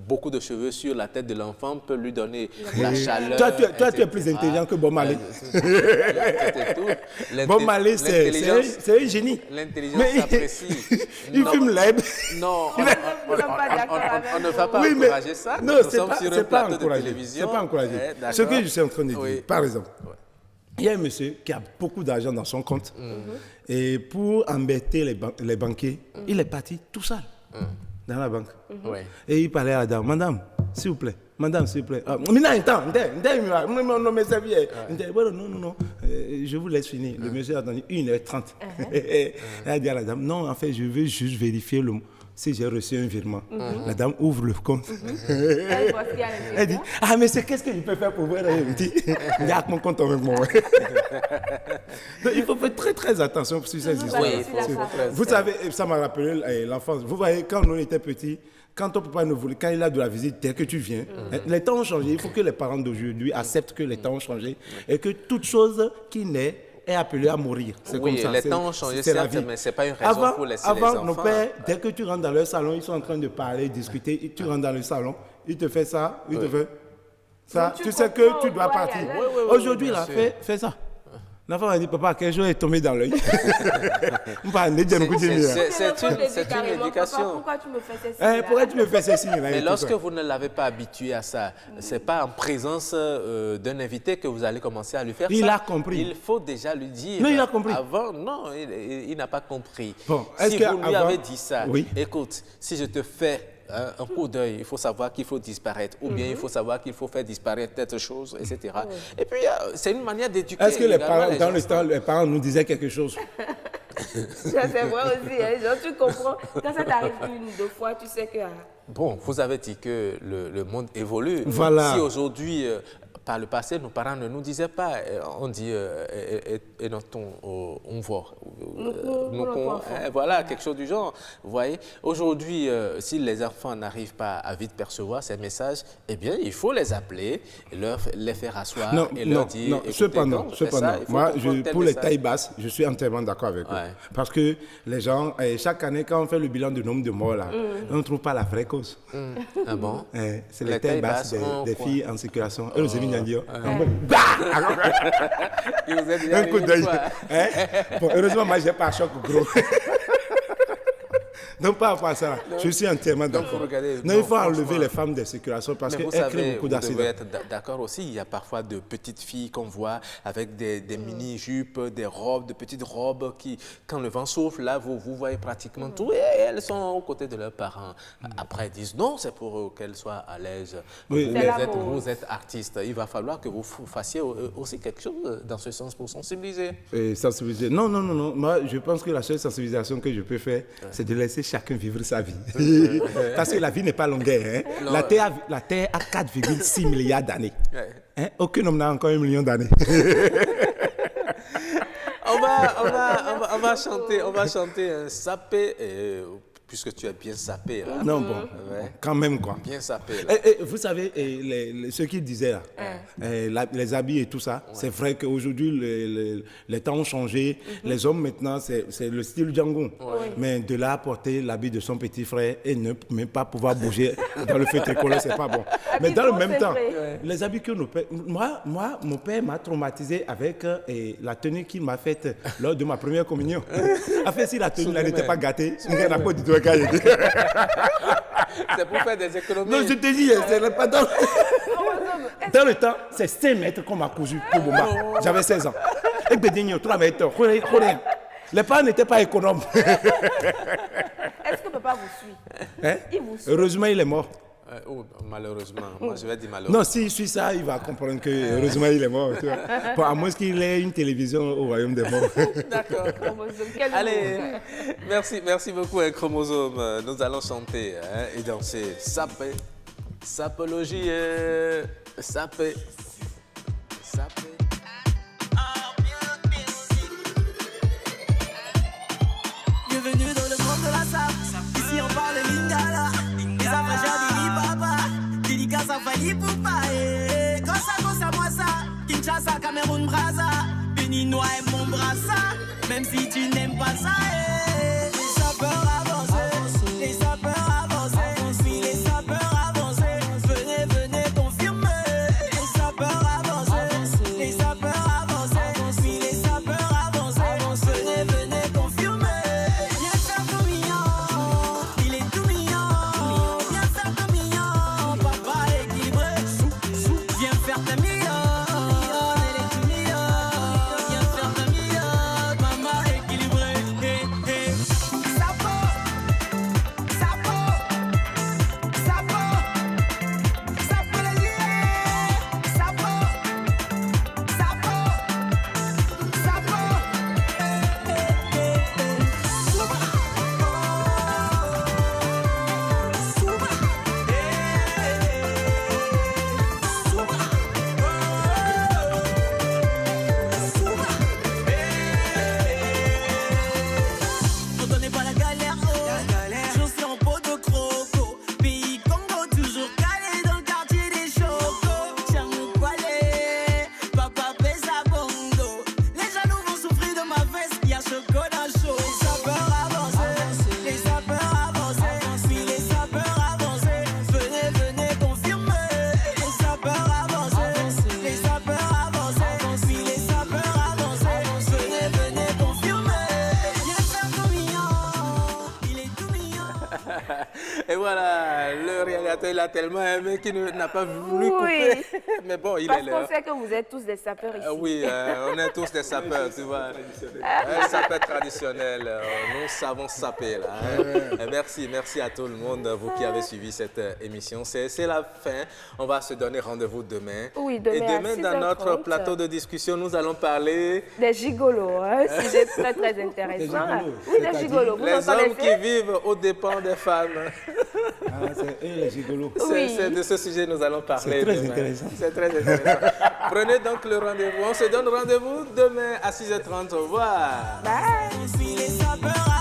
beaucoup de cheveux sur la tête de l'enfant peut lui donner la chaleur. Toi, tu es plus intelligent que Bob Marley. Bob Marley, c'est un génie. L'intelligence s'apprécie. Il fume l'herbe. Non. On ne va pas Oui, mais- encourager ça. Non, Nous c'est sommes pas, sur c'est un pas plateau de encouragé. télévision. C'est pas encouragé. Ouais, Ce que d'accord. je suis en train de dire, Oui. par exemple, il y a un monsieur qui a beaucoup d'argent dans son compte et pour embêter les banquiers, il est parti tout seul dans la banque. Ouais. Et il parlait à la dame, madame, s'il vous plaît. Madame, s'il vous plaît. Mais non, attends, non, je vous laisse finir. Le monsieur a attendu 1h30. Elle a dit à la dame, non, en fait, je veux juste vérifier si j'ai reçu un virement. La dame ouvre le compte. Elle dit, ah, mais qu'est-ce que je peux faire pour vous? Elle dit, il y a mon compte avec moi. Donc, il faut faire très, très attention sur ces histoires. Oui, Vous savez, ça m'a rappelé l'enfance. Vous voyez, quand on était petits, quand ton papa ne voulait, quand il a de la visite, dès que tu viens, les temps ont changé. Il faut que les parents d'aujourd'hui acceptent que les temps ont changé et que toute chose qui naît est appelée à mourir. C'est Oui, comme ça. les temps ont changé, c'est la certes, vie. mais ce n'est pas une raison pour laisser les Avant, nos enfants. pères, dès que tu rentres dans leur salon, ils sont en train de parler, discuter. Et tu rentres dans le salon, ils te font ça, ils te font ça. Donc, Tu sais que tu dois partir. Aujourd'hui, bien là, sûr. fais ça. L'enfant m'a dit, papa, quel jour est tombé dans l'œil? C'est une éducation. Pourquoi tu me fais ces signes-là? Pourquoi tu me fais ces signes-là? Mais lorsque vous ne l'avez pas habitué à ça, ce n'est pas en présence d'un invité que vous allez commencer à lui faire ça. Il a compris. Il faut déjà lui dire. Non, il a compris. Avant, non, il n'a pas compris. Bon, si vous lui avez dit ça, oui. écoute, si je te fais un coup d'œil, il faut savoir qu'il faut disparaître. Ou bien il faut savoir qu'il faut faire disparaître telle chose, etc. Et puis, c'est une manière d'éduquer. Est-ce que les également parents, les dans gens. le temps, les parents nous disaient quelque chose? Ça, c'est vrai aussi. Hein. Genre, tu comprends. Quand ça t'arrive une ou deux fois, tu sais que... Bon, vous avez dit que le monde évolue. Voilà. Si aujourd'hui, par le passé, nos parents ne nous disaient pas, on dit, et on voit. Voilà, quelque chose du genre. Vous voyez, aujourd'hui, si les enfants n'arrivent pas à vite percevoir ces messages, eh bien, il faut les appeler, les faire asseoir et leur dire. Non, écoutez, cependant, quand on fait ça, il faut moi, comprendre tel pour les message. tailles basses, je suis entièrement d'accord avec eux. Parce que les gens, chaque année, quand on fait le bilan du nombre de morts, là, on ne trouve pas la vraie cause. Ah bon? C'est les tailles basses des filles en circulation. Et les amis un coup d'œil. Bon, heureusement, moi, je n'ai pas un choc gros. Donc, par rapport à ça, je suis entièrement d'accord. Non, il faut enlever les femmes des circulations parce qu'elles créent beaucoup d'accidents. Vous devez être d'accord aussi. Il y a parfois de petites filles qu'on voit avec des mini-jupes, des robes, de petites robes qui, quand le vent souffle, là, vous voyez pratiquement tout. Et elles sont aux côtés de leurs parents. Après, ils disent non, c'est pour qu'elles soient à l'aise. Oui. Vous êtes artiste. Il va falloir que vous fassiez aussi quelque chose dans ce sens pour sensibiliser. Sensibiliser. Non. Moi, je pense que la seule sensibilisation que je peux faire, c'est de laisser chacun vivre sa vie. Parce que la vie n'est pas longueur. Hein. La Terre a 4,6 milliards d'années. Hein? Aucun homme n'a encore 1 million d'années. On va chanter un sapé. Puisque tu as bien sapé. Là. Non, bon, quand même quoi. Bien sapé. Là. Vous savez, ce qu'il disait là, les habits et tout ça, c'est vrai qu'aujourd'hui, les temps ont changé. Les hommes maintenant, c'est le style Django. Mais de là à porter l'habit de son petit frère et ne même pas pouvoir bouger dans le feu tricolore, c'est pas bon. Mais dans le même temps, les habits que nos pères... Moi, mon père m'a traumatisé avec la tenue qu'il m'a faite lors de ma première communion. En fait, si la tenue n'était pas gâtée, on n'a pas du tout. C'est pour faire des économies. Non, je te dis, c'est pas dans le temps, c'est 5 mètres qu'on m'a cousu pour Bomba. J'avais 16 ans. Et Bédigno, 3 mètres, rien. Les parents n'étaient pas économes. Est-ce que papa vous suit? Il vous suit. Heureusement, il est mort. Malheureusement. Moi, je vais dire malheureusement. Non, s'il suit ça, il va comprendre que heureusement, il est mort. Tu vois. Bon, à moins qu'il ait une télévision au royaume des morts. D'accord. Allez, merci beaucoup, un chromosome. Nous allons chanter et danser. Sapé, sapologie, sapé, sapé. Bienvenue dans le monde de la sape. Ici on parle lingala. Les affaires du papa. Dédicace à Fali Poupa. Gossa moi ça. Kinshasa, Cameroun, Brazza. Béninois et mon brassa. Même si tu n'aimes pas ça. Les sapeurs avancer. Les sapeurs avancer. Oui, les sapeurs avancer. Venez confirmer. Les sapeurs avancer. Les sapeurs avancer. Oui, les sapeurs avancer. Venez confirmer. Il est tout mignon. voilà, le réalisateur il a tellement aimé qu'il n'a pas voulu couper. Mais bon, il est là. Parce qu'on sait que vous êtes tous des sapeurs ici. Oui, on est tous des sapeurs, tu vois. Un sapeur traditionnel, nous savons saper là. Merci à tout le monde, vous qui avez suivi cette émission. C'est la fin. On va se donner rendez-vous demain. Oui, demain. Et demain, dans notre plateau de discussion, nous allons parler des gigolos. Sujet très très intéressant. Oui, des gigolos. Les hommes qui vivent aux dépens des femmes. C'est eux les gigolos. C'est de ce sujet que nous allons parler. C'est très intéressant. C'est très intéressant. Prenez donc le rendez-vous. On se donne rendez-vous demain à 6h30. Au revoir. Bye.